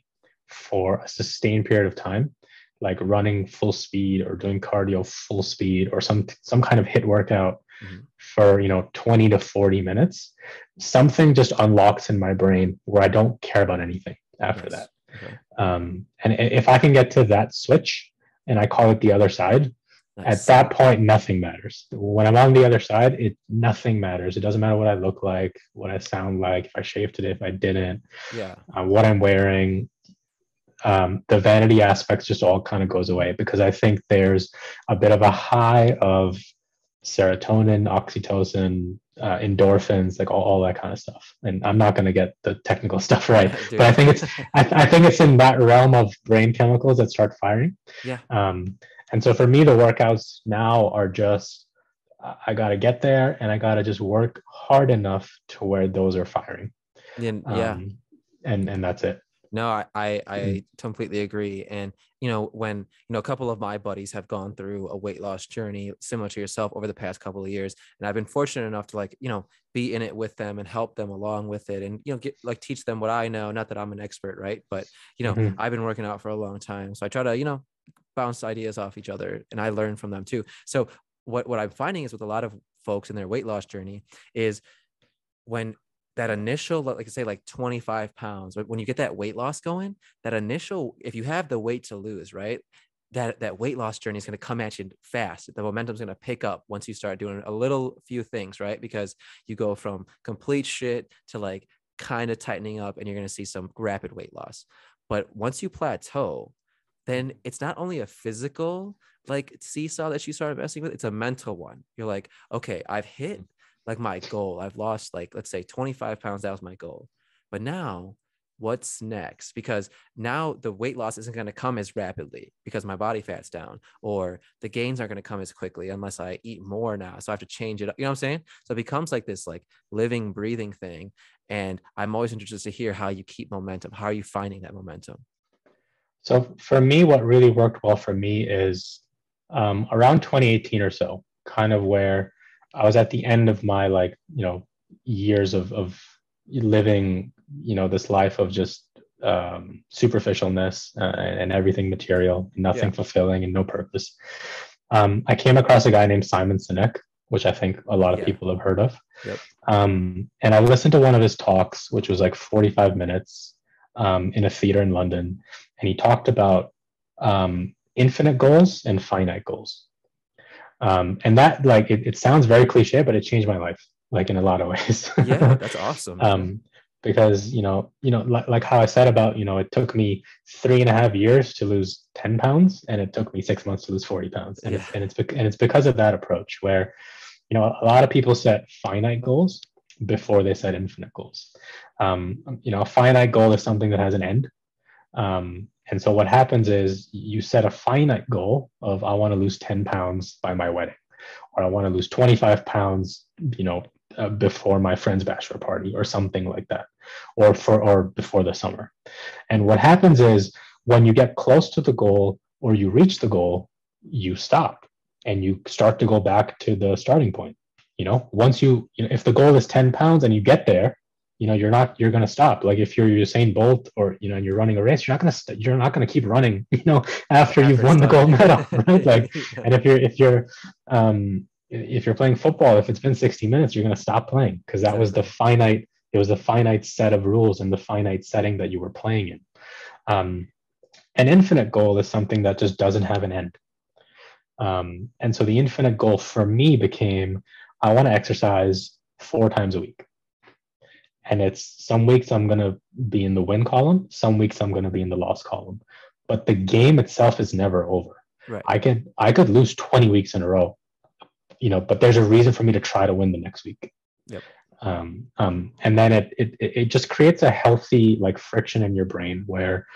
for a sustained period of time, like running full speed or doing cardio full speed, or some kind of hit workout Mm-hmm. for 20 to 40 minutes, something just unlocks in my brain where I don't care about anything after that. Nice. Okay. And if I can get to that switch, and I call it the other side, at Nice. that point, nothing matters. When I'm on the other side, nothing matters. It doesn't matter what I look like, what I sound like, if I shaved today, if I didn't, Yeah. what I'm wearing. The vanity aspects just all kind of goes away, because I think there's a bit of a high of serotonin, oxytocin, endorphins, like all that kind of stuff. And I'm not going to get the technical stuff right, but I Dude. think I think it's in that realm of brain chemicals that start firing. Yeah. Um, and so for me, the workouts now are just I got to get there, and I got to just work hard enough to where those are firing. Yeah. And that's it. No, I Mm. I completely agree. And when a couple of my buddies have gone through a weight loss journey similar to yourself over the past couple of years, and I've been fortunate enough to be in it with them and help them along with it, and get teach them what I know. Not that I'm an expert, right? But Mm-hmm. I've been working out for a long time, so I try to bounce ideas off each other, and I learn from them too. So what I'm finding is with a lot of folks in their weight loss journey is when that initial, like I say, like 25 pounds, when you get that weight loss going, that initial, if you have the weight to lose, right? That weight loss journey is going to come at you fast. The momentum is going to pick up once you start doing a little few things, right? Because you go from complete shit to like kind of tightening up, and you're going to see some rapid weight loss. But once you plateau, then it's not only a physical like seesaw that you start messing with, it's a mental one. You're like, okay, I've hit like my goal. I've lost like, let's say 25 pounds. That was my goal. But now what's next? Because now the weight loss isn't going to come as rapidly because my body fat's down, or the gains aren't going to come as quickly unless I eat more now. So I have to change it up. You know what I'm saying? So it becomes like this like living, breathing thing. And I'm always interested to hear how you keep momentum. How are you finding that momentum? So for me, what really worked well for me is around 2018 or so, kind of where I was at the end of my years of living, this life of just superficialness and everything material, Yeah. nothing fulfilling and no purpose. I came across a guy named Simon Sinek, which I think a lot of Yeah. people have heard of. Yep. And I listened to one of his talks, which was like 45 minutes in a theater in London. And he talked about infinite goals and finite goals. And that, like, it sounds very cliche, but it changed my life, like in a lot of ways. Yeah. That's awesome. Because like how I said about it took me 3.5 years to lose 10 pounds, and it took me 6 months to lose 40 pounds, and Yeah. it's because of that approach where a lot of people set finite goals before they set infinite goals. A finite goal is something that has an end. And so what happens is you set a finite goal of I want to lose 10 pounds by my wedding, or I want to lose 25 pounds, before my friend's bachelor party or something like that, or before the summer. And what happens is when you get close to the goal or you reach the goal, you stop and you start to go back to the starting point. Once if the goal is 10 pounds and you get there, you're going to stop. Like if you're Usain Bolt or, and you're running a race, you're not going to keep running, after you've After won the start. gold medal, right? Like, Yeah, and if you're playing football, if it's been 60 minutes, you're going to stop playing because that was exactly. it was the finite set of rules and the finite setting that you were playing in. An infinite goal is something that just doesn't have an end. And so the infinite goal for me became, I want to exercise 4 times a week. And it's some weeks I'm going to be in the win column, some weeks I'm going to be in the loss column. But the game itself is never over. Right. I could lose 20 weeks in a row, but there's a reason for me to try to win the next week. Yep. And then it just creates a healthy like friction in your brain where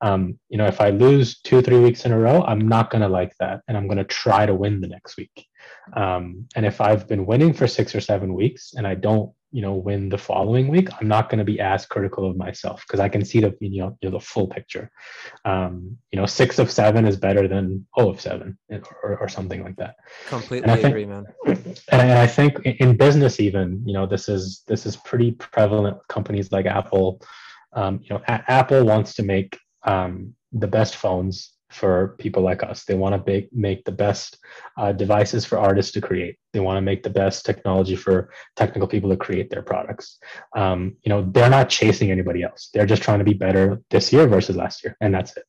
if I lose 2-3 weeks in a row, I'm not going to like that. And I'm going to try to win the next week. And if I've been winning for 6 or 7 weeks and I don't, win the following week, I'm not going to be as critical of myself because I can see the full picture. 6 of 7 is better than 0 of 7 or something like that. And I Completely think, agree, man. and I think in business, even, this is pretty prevalent with companies like Apple. Apple wants to make the best phones for people like us. They want to make the best devices for artists to create. They want to make the best technology for technical people to create their products. They're not chasing anybody else. They're just trying to be better this year versus last year, and that's it.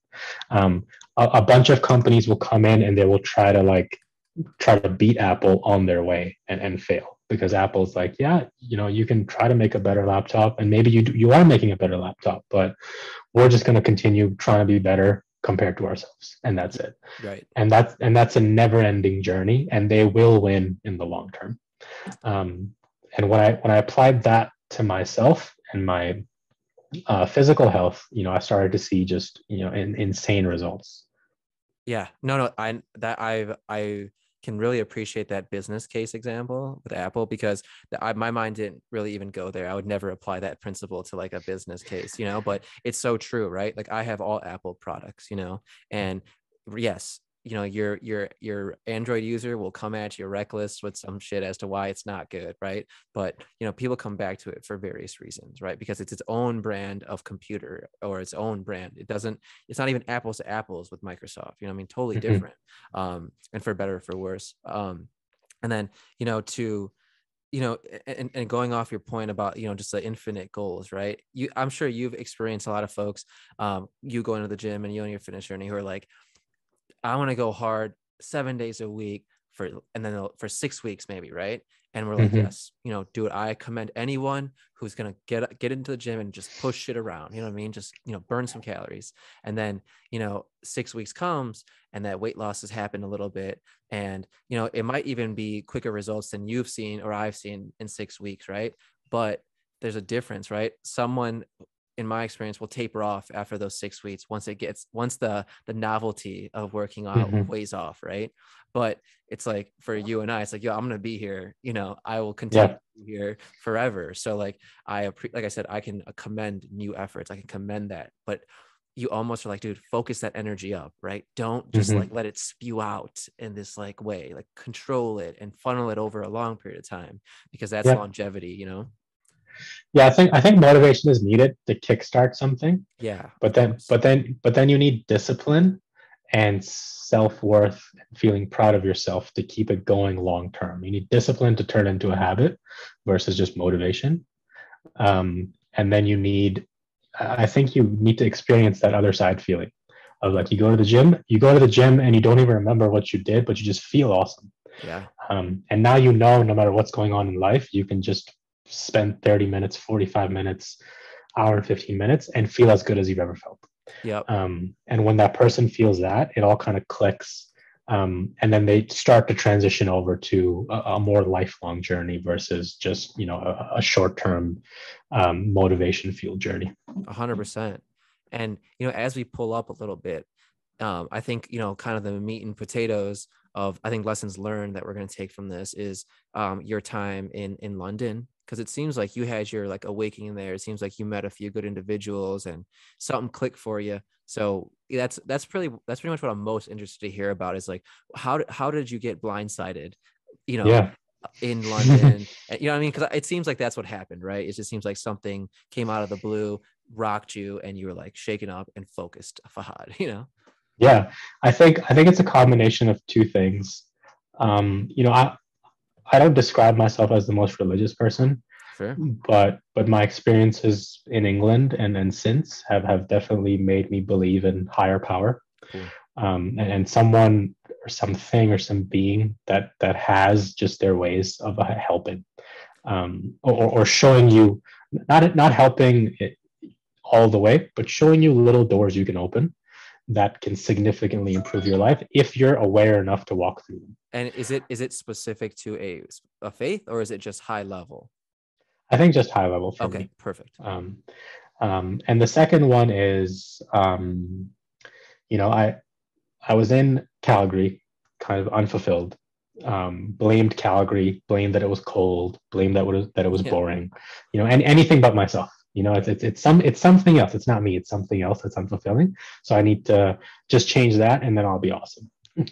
A bunch of companies will come in and they will try to beat Apple on their way and fail because Apple's like, yeah, you can try to make a better laptop, and maybe you are making a better laptop, but we're just going to continue trying to be better compared to ourselves, and that's it. Right. And that's a never-ending journey, and they will win in the long term. And when I applied that to myself and my physical health, I started to see just insane results. Yeah. No, I can really appreciate that business case example with Apple, because my mind didn't really even go there. I would never apply that principle to like a business case, you know, but it's so true, right? Like I have all Apple products, you know, and yes, you know, your Android user will come at you reckless with some shit as to why it's not good, right? But you know, people come back to it for various reasons, right? Because it's its own brand of computer or its own brand. It's not even apples to apples with Microsoft, you know what I mean? Totally Mm-hmm. different. And for better or for worse. And then, you know, and going off your point about, you know, just the infinite goals, right? I'm sure you've experienced a lot of folks, you go into the gym and you and your fitness journey who are like, I want to go hard 7 days a week and then for 6 weeks maybe, right? And we're like, Mm-hmm. yes, you know, do it. I commend anyone who's gonna get into the gym and just push shit around. You know what I mean? Just, you know, burn some calories. And then, you know, 6 weeks comes and that weight loss has happened a little bit. And, you know, it might even be quicker results than you've seen or I've seen in 6 weeks, right? But there's a difference, right? Someone, in my experience, will taper off after those 6 weeks once the novelty of working out Mm-hmm. weighs off, right? But it's like for you and I, it's like, yo, I'm gonna be here, you know, I will continue Yeah. to be here forever. So like like I said, I can commend new efforts, I can commend that, but you almost are like, dude, focus that energy up, right? Don't just Mm-hmm. like let it spew out in this like way, like control it and funnel it over a long period of time, because that's Yeah. longevity, you know? Yeah. I think motivation is needed to kickstart something, Yeah, but of then course. but then but then you need discipline and self-worth and feeling proud of yourself to keep it going long term. You need discipline to turn into a habit versus just motivation. And then I think you need to experience that other side feeling of like, Yep. you go to the gym and you don't even remember what you did, but you just feel awesome. Yeah. And now, you know, no matter what's going on in life, you can just spend 30 minutes, 45 minutes, hour and 15 minutes and feel as good as you've ever felt. Yep. And when that person feels that, it all kind of clicks. And then they start to transition over to a more lifelong journey versus just, you know, a short-term motivation fueled journey. 100%. And, you know, as we pull up a little bit, I think, you know, kind of the meat and potatoes of, I think, lessons learned that we're going to take from this is your time in London, because it seems like you had your like awakening there. It seems like you met a few good individuals and something clicked for you. So that's pretty much what I'm most interested to hear about, is like, how did you get blindsided, you know, Yeah. in London? You know what I mean? Because it seems like that's what happened, right? It just seems like something came out of the blue, rocked you, and you were like shaken up and focused, Fahad, you know? Yeah. I think it's a combination of two things. You know, I don't describe myself as the most religious person, Sure. but my experiences in England and since have definitely made me believe in higher power, Cool. and someone or something or some being that has just their ways of helping, or showing you, not helping it all the way, but showing you little doors you can open that can significantly improve your life if you're aware enough to walk through them. And is it specific to a faith, or is it just high level? I think just high level for Okay, me. perfect. Um, and the second one is, you know, I was in Calgary, kind of unfulfilled. Blamed Calgary, blamed that it was cold, blamed that it was Yeah. boring, you know, and anything but myself. You know, it's something else. It's not me. It's something else that's unfulfilling. So I need to just change that, and then I'll be awesome.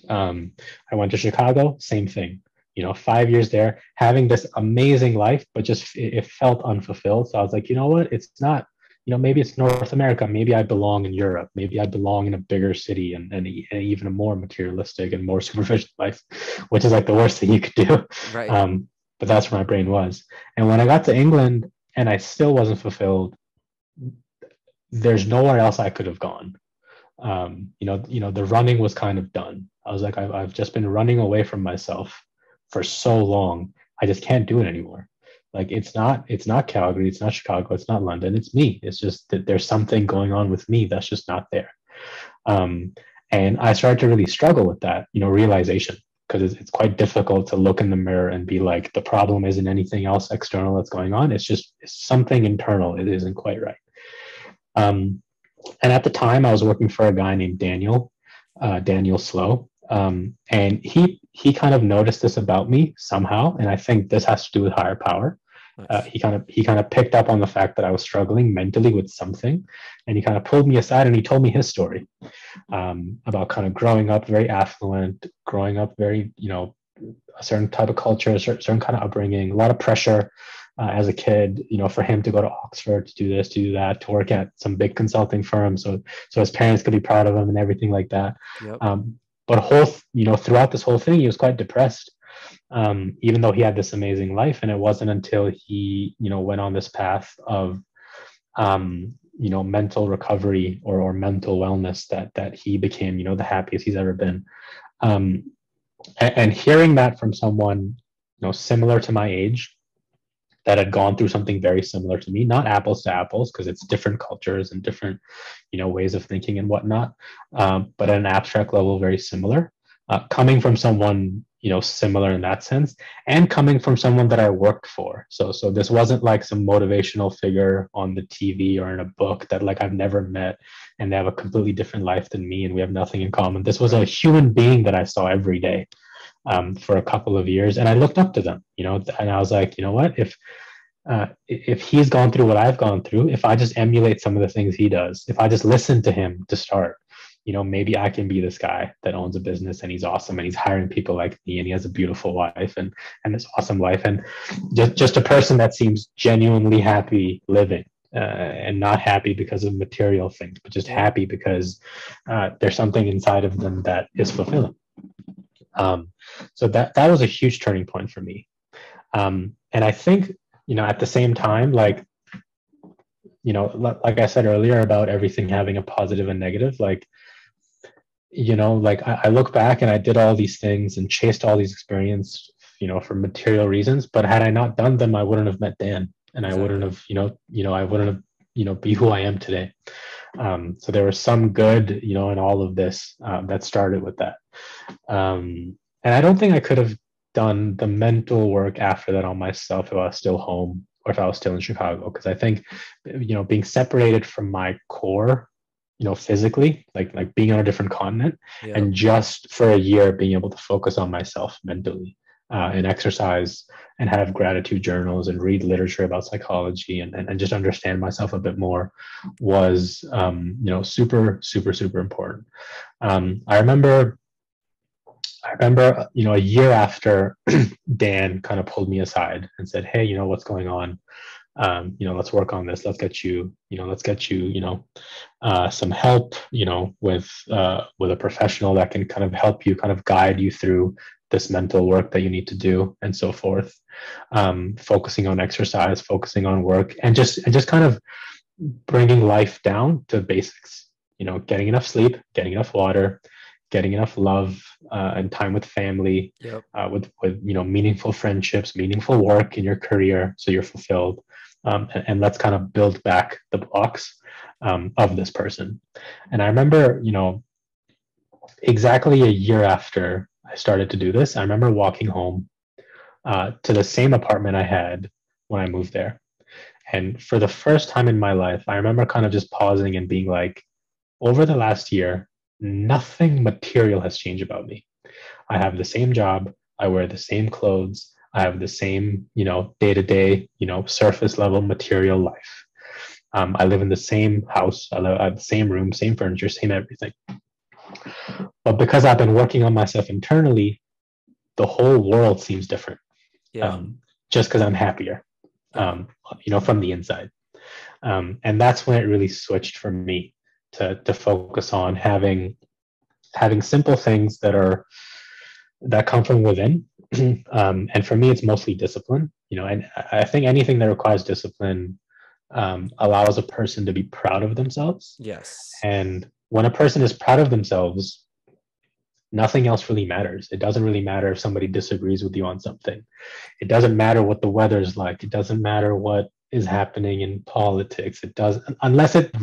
Um, I went to Chicago, same thing. You know, 5 years there, having this amazing life, but just it felt unfulfilled. So I was like, you know what? It's not, you know, maybe it's North America. Maybe I belong in Europe. Maybe I belong in a bigger city, and even a more materialistic and more superficial life, which is like the worst thing you could do. Right. Um, but that's where my brain was. And when I got to England and I still wasn't fulfilled, there's nowhere else I could have gone. The running was kind of done. I was like, I've just been running away from myself for so long. I just can't do it anymore. Like it's not Calgary, it's not Chicago, it's not London, it's me. It's just that there's something going on with me that's just not there. Um, and I started to really struggle with that, you know, realization, because it's quite difficult to look in the mirror and be like, the problem isn't anything else external that's going on. It's something internal. It isn't quite right. Um, and at the time, I was working for a guy named Daniel Slow. And he kind of noticed this about me somehow, and I think this has to do with higher power. Nice. He kind of picked up on the fact that I was struggling mentally with something, and he kind of pulled me aside and he told me his story, about kind of growing up very affluent, growing up very, a certain type of culture, a certain kind of upbringing, a lot of pressure as a kid, for him to go to Oxford, to do this, to do that, to work at some big consulting firm, so his parents could be proud of him and everything like that. Yep. But throughout this whole thing, he was quite depressed, even though he had this amazing life. And it wasn't until he, went on this path of, mental recovery or mental wellness that he became, the happiest he's ever been. Um, and hearing that from someone, similar to my age, that had gone through something very similar to me, not apples to apples, because it's different cultures and different, ways of thinking and whatnot, but at an abstract level, very similar. Coming from someone, similar in that sense, and coming from someone that I worked for. So this wasn't like some motivational figure on the TV or in a book that like I've never met, and they have a completely different life than me, and we have nothing in common. This was a human being that I saw every day, for a couple of years, and I looked up to them, and I was like, you know what, if he's gone through what I've gone through, if I just emulate some of the things he does, if I just listen to him to start, maybe I can be this guy that owns a business and he's awesome and he's hiring people like me and he has a beautiful wife and this awesome life, and just a person that seems genuinely happy living, and not happy because of material things, but just Yeah. happy because there's something inside of them that is fulfilling. So that was a huge turning point for me. And I think, at the same time, like, like I said earlier about everything having a positive and negative, like, like I look back and I did all these things and chased all these experiences, for material reasons. But had I not done them, I wouldn't have met Dan, and I wouldn't Exactly. have, I wouldn't have, be who I am today. So there was some good, in all of this, that started with that. And I don't think I could have done the mental work after that on myself if I was still home or if I was still in Chicago. Because I think, being separated from my core, physically, like being on a different continent, Yep. and just for a year being able to focus on myself mentally, and exercise and have gratitude journals and read literature about psychology and just understand myself a bit more was, super, super, super important. I remember, a year after Dan kind of pulled me aside and said, "Hey, what's going on? Let's work on this. Let's get you some help, with a professional that can kind of help you, kind of guide you through this mental work that you need to do, and so forth. Focusing on exercise, focusing on work, and just kind of bringing life down to basics. Getting enough sleep, getting enough water, getting enough love, and time with family, Yep. with meaningful friendships, meaningful work in your career, so you're fulfilled. And let's kind of build back the blocks, of this person." And I remember, exactly a year after I started to do this, I remember walking home, to the same apartment I had when I moved there. And for the first time in my life, I remember kind of just pausing and being like, over the last year, nothing material has changed about me. I have the same job. I wear the same clothes. I have the same, day to day, surface level material life. I live in the same house. I have the same room, same furniture, same everything. But because I've been working on myself internally, the whole world seems different. Yeah. Um, just because I'm happier, Yeah. from the inside. And that's when it really switched for me to focus on having simple things that come from within. And for me, it's mostly discipline, and I think anything that requires discipline, allows a person to be proud of themselves. Yes. And when a person is proud of themselves, nothing else really matters. It doesn't really matter if somebody disagrees with you on something. It doesn't matter what the weather's like. It doesn't matter what is happening in politics. It does, unless it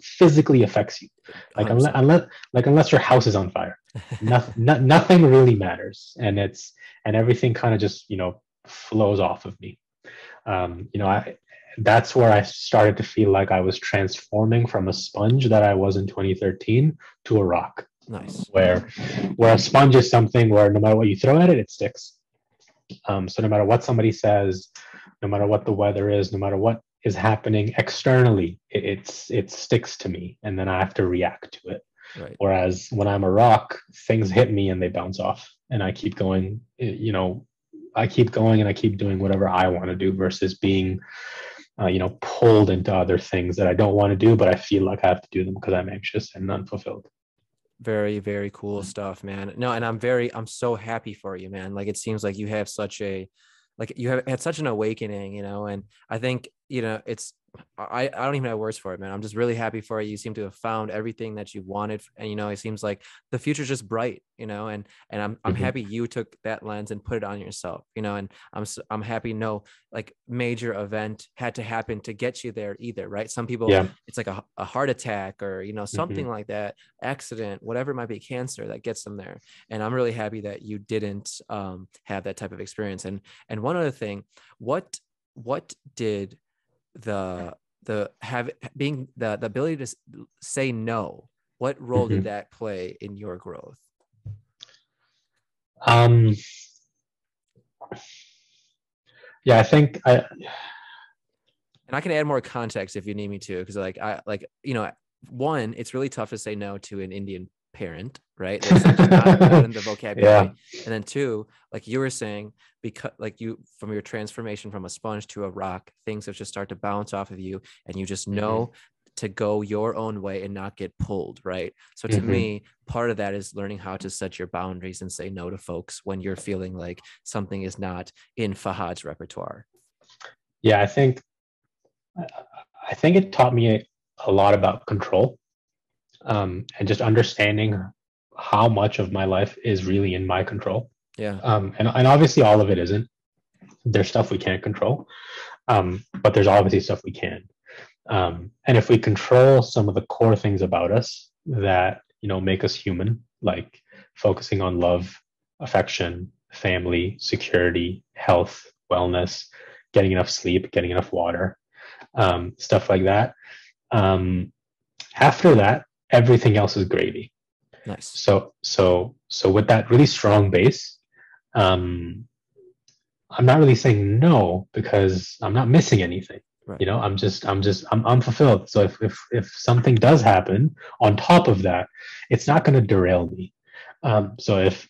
physically affects you. Like 100%. unless your house is on fire, nothing really matters, and everything kind of just flows off of me. That's where I started to feel like I was transforming from a sponge that I was in 2013 to a rock. Nice. where a sponge is something where no matter what you throw at it, it sticks. So no matter what somebody says, no matter what the weather is, no matter what is happening externally, it sticks to me, and then I have to react to it. Right. Whereas when I'm a rock, things hit me and they bounce off, and I keep going. I keep going and I keep doing whatever I want to do versus being, pulled into other things that I don't want to do, but I feel like I have to do them because I'm anxious and unfulfilled. Very, very cool stuff, man. No, and I'm so happy for you, man. Like, it seems like you have such a, like, you have had such an awakening, and I think, I don't even have words for it, man. I'm just really happy for you. You seem to have found everything that you wanted. And, it seems like the future's just bright, and I'm Mm-hmm. happy you took that lens and put it on yourself, and I'm happy no, like, major event had to happen to get you there either. Right. Some people, Yeah. it's like a heart attack or, Mm-hmm. something like that, accident, whatever it might be, cancer that gets them there. And I'm really happy that you didn't have that type of experience. And one other thing, what did the have being the ability to say no, what role did Mm-hmm. that play in your growth? Um, yeah, I think And I can add more context if you need me to, because one, it's really tough to say no to an Indian parent, right? That's like just not in the vocabulary. yeah. And then two, like you were saying, because like you, from your transformation from a sponge to a rock, things have just start to bounce off of you, and you just Mm-hmm. know to go your own way and not get pulled, right? So to Mm-hmm. me, part of that is learning how to set your boundaries and say no to folks when you're feeling like something is not in Fahad's repertoire. Yeah, I think it taught me a lot about control, and just understanding how much of my life is really in my control. Yeah. And obviously all of it isn't. There's stuff we can't control, but there's obviously stuff we can. And if we control some of the core things about us that make us human, like focusing on love, affection, family, security, health, wellness, getting enough sleep, getting enough water, stuff like that. Um, After that, everything else is gravy. Nice. So with that really strong base, um, I'm not really saying no because I'm not missing anything. Right. I'm unfulfilled. So if something does happen on top of that, it's not going to derail me. So if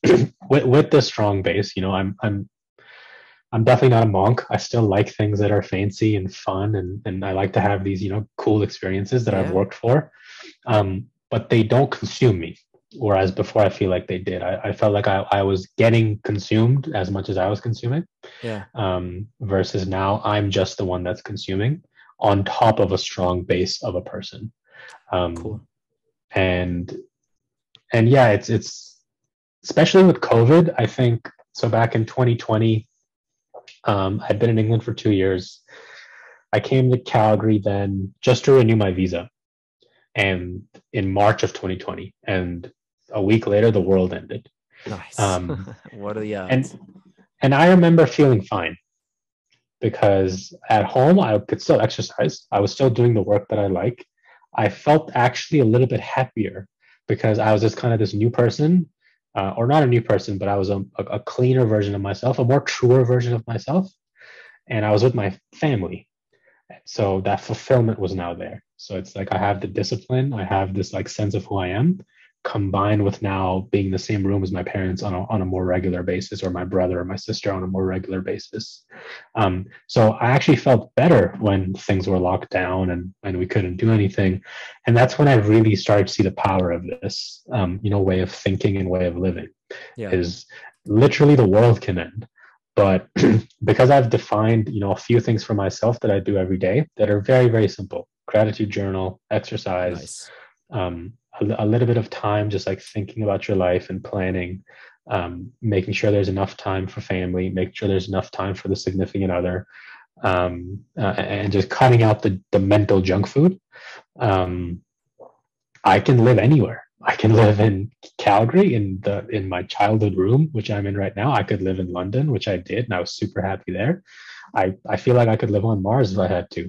with this strong base, I'm definitely not a monk. I still like things that are fancy and fun, and I like to have these cool experiences that I've Yeah. worked for. But they don't consume me. Whereas before, I feel like they did. I felt like I was getting consumed as much as I was consuming, Yeah. versus now I'm just the one that's consuming on top of a strong base of a person. Um, Cool. and and yeah, it's especially with COVID. I think so. Back in 2020, I'd been in England for 2 years. I came to Calgary then just to renew my visa, and in March of 2020, and a week later, the world ended. Nice. Um, What are the and odds? and I remember feeling fine because at home I could still exercise. I was still doing the work that I like. I felt actually a little bit happier because I was just kind of this new person, or not a new person, but I was a cleaner version of myself, a more truer version of myself, and I was with my family. So that fulfillment was now there. So it's like I have the discipline, I have this like sense of who I am, combined with now being in the same room as my parents on a more regular basis, or my brother or my sister on a more regular basis. So I actually felt better when things were locked down and we couldn't do anything. And that's when I really started to see the power of this, way of thinking and way of living Yeah. is literally the world can end. But because I've defined, a few things for myself that I do every day that are very, very simple: gratitude journal, exercise, Nice. a little bit of time just like thinking about your life and planning, making sure there's enough time for family, making sure there's enough time for the significant other, and just cutting out the mental junk food. Um, I can live anywhere. I can live in Calgary in my childhood room, which I'm in right now. I could live in London, which I did, and I was super happy there. I feel like I could live on Mars if I had to.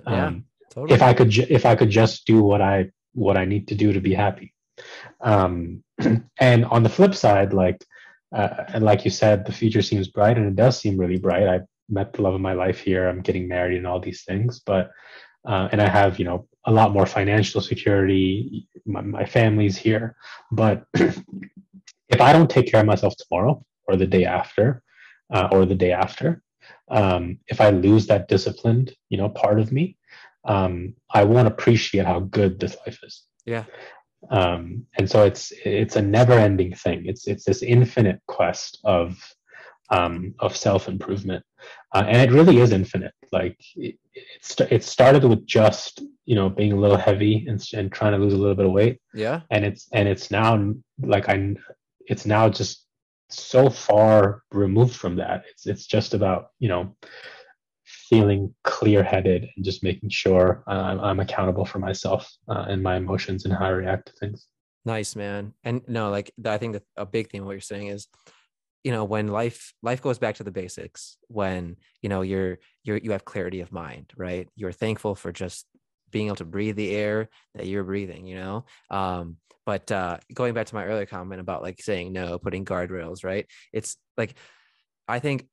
Yeah. Um, Totally. if I could just do what I need to do to be happy. And on the flip side, and like you said, the future seems bright, and it does seem really bright. I met the love of my life here. I'm getting married and all these things, but and I have, a lot more financial security. My family's here, but if I don't take care of myself tomorrow or the day after, if I lose that disciplined, part of me, I won't appreciate how good this life is. Yeah. And so it's a never-ending thing. It's this infinite quest of self-improvement, and it really is infinite. Like it started with just being a little heavy and trying to lose a little bit of weight, Yeah. and it's now like it's now just so far removed from that. It's just about feeling clear-headed and just making sure I'm accountable for myself and my emotions and how I react to things. Nice, man. And no, like I think that a big thing of what you're saying is, when life goes back to the basics, when you have clarity of mind, right? You're thankful for just being able to breathe the air that you're breathing, but going back to my earlier comment about like saying no, putting guardrails, right? It's like, I think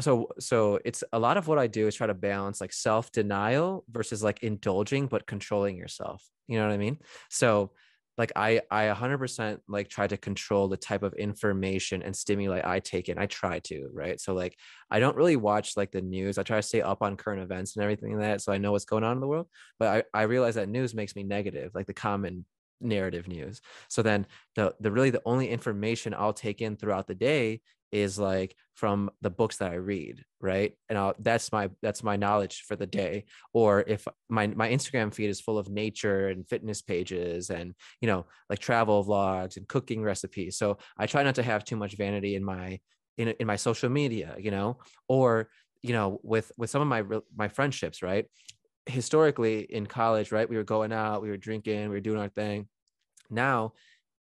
so it's a lot of what I do is try to balance like self-denial versus like indulging but controlling yourself, you know what I mean? So like I 100% like try to control the type of information and stimuli I take in. I try to, right? So like I don't really watch like the news. I try to stay up on current events and everything like that, so I know what's going on in the world. But I realize that news makes me negative, like the common narrative news. So then the only information I'll take in throughout the day is like from the books that I read, right? And that's my knowledge for the day. Or if my Instagram feed is full of nature and fitness pages and like travel vlogs and cooking recipes, so I try not to have too much vanity in my social media, or with some of my friendships, right? Historically in college, right, we were going out, we were drinking, we were doing our thing. Now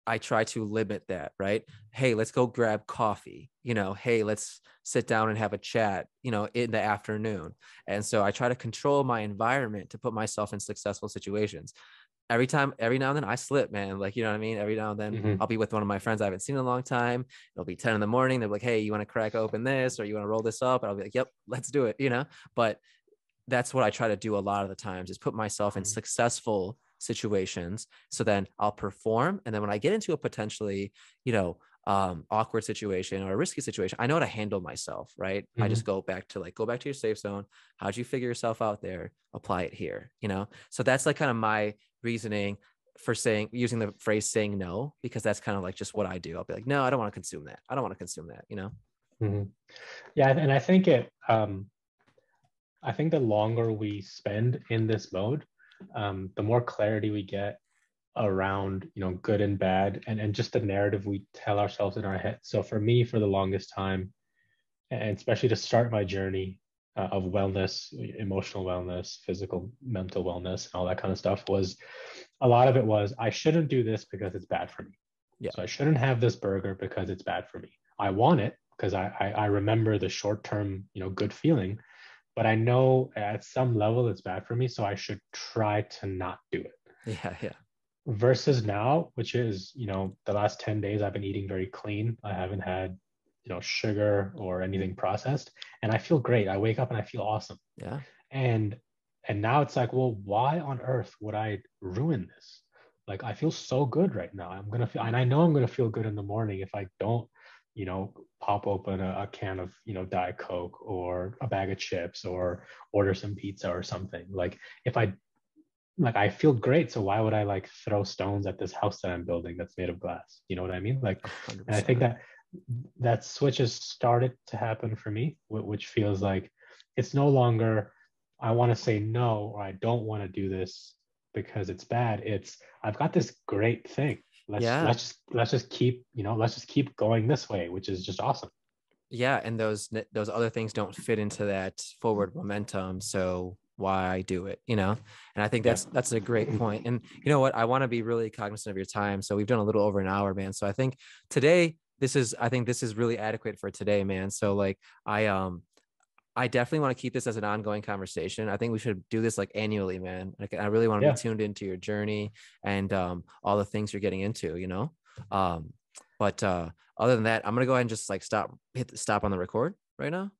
I try to limit that, right? Hey, let's go grab coffee. Hey, let's sit down and have a chat, in the afternoon. And so I try to control my environment to put myself in successful situations. Every now and then I slip, man. Like, you know what I mean? Every now and then Mm-hmm. I'll be with one of my friends I haven't seen in a long time. It'll be 10 in the morning. They're like, hey, you want to crack open this or you want to roll this up? And I'll be like, yep, let's do it, But that's what I try to do a lot of the times is put myself in successful situations. So then I'll perform. And then when I get into a potentially, awkward situation or a risky situation, I know how to handle myself, right? I Mm-hmm. just go back to your safe zone. How'd you figure yourself out there? Apply it here. So that's like kind of my reasoning for using the phrase saying no, because that's kind of like just what I do. I'll be like, no, I don't want to consume that. I don't want to consume that. Mm-hmm. Yeah, and I think the longer we spend in this mode, the more clarity we get around, good and bad, and just the narrative we tell ourselves in our head. So for me, for the longest time, and especially to start my journey of wellness, emotional wellness, physical, mental wellness, and all that kind of stuff, was a lot of it was I shouldn't do this because it's bad for me. Yeah. So I shouldn't have this burger because it's bad for me. I want it because I remember the short term, good feeling, but I know at some level it's bad for me, so I should try to not do it. Yeah. Yeah. Versus now, which is, the last 10 days I've been eating very clean. I haven't had, sugar or anything processed, and I feel great. I wake up and I feel awesome. Yeah. And now it's like, well, why on earth would I ruin this? Like I feel so good right now. I'm gonna feel, and I know I'm gonna feel good in the morning if I don't, pop open a can of, Diet Coke or a bag of chips or order some pizza or something. Like if I like I feel great, so why would I like throw stones at this house that I'm building that's made of glass? You know what I mean? Like, and I think 100%. that switch has started to happen for me, which feels like it's no longer I want to say no or I don't want to do this because it's bad. It's I've got this great thing. Yeah. Let's just keep let's just keep going this way, which is just awesome. Yeah, and those other things don't fit into that forward momentum, so why do it? And I think Yeah. that's a great point. And you know what, I want to be really cognizant of your time, so we've done a little over an hour, man. So I think this is really adequate for today, man. So like I definitely want to keep this as an ongoing conversation. I think we should do this like annually, man. Like I really want to be Yeah. tuned into your journey and all the things you're getting into. But other than that, I'm gonna go ahead and just like hit stop on the record right now.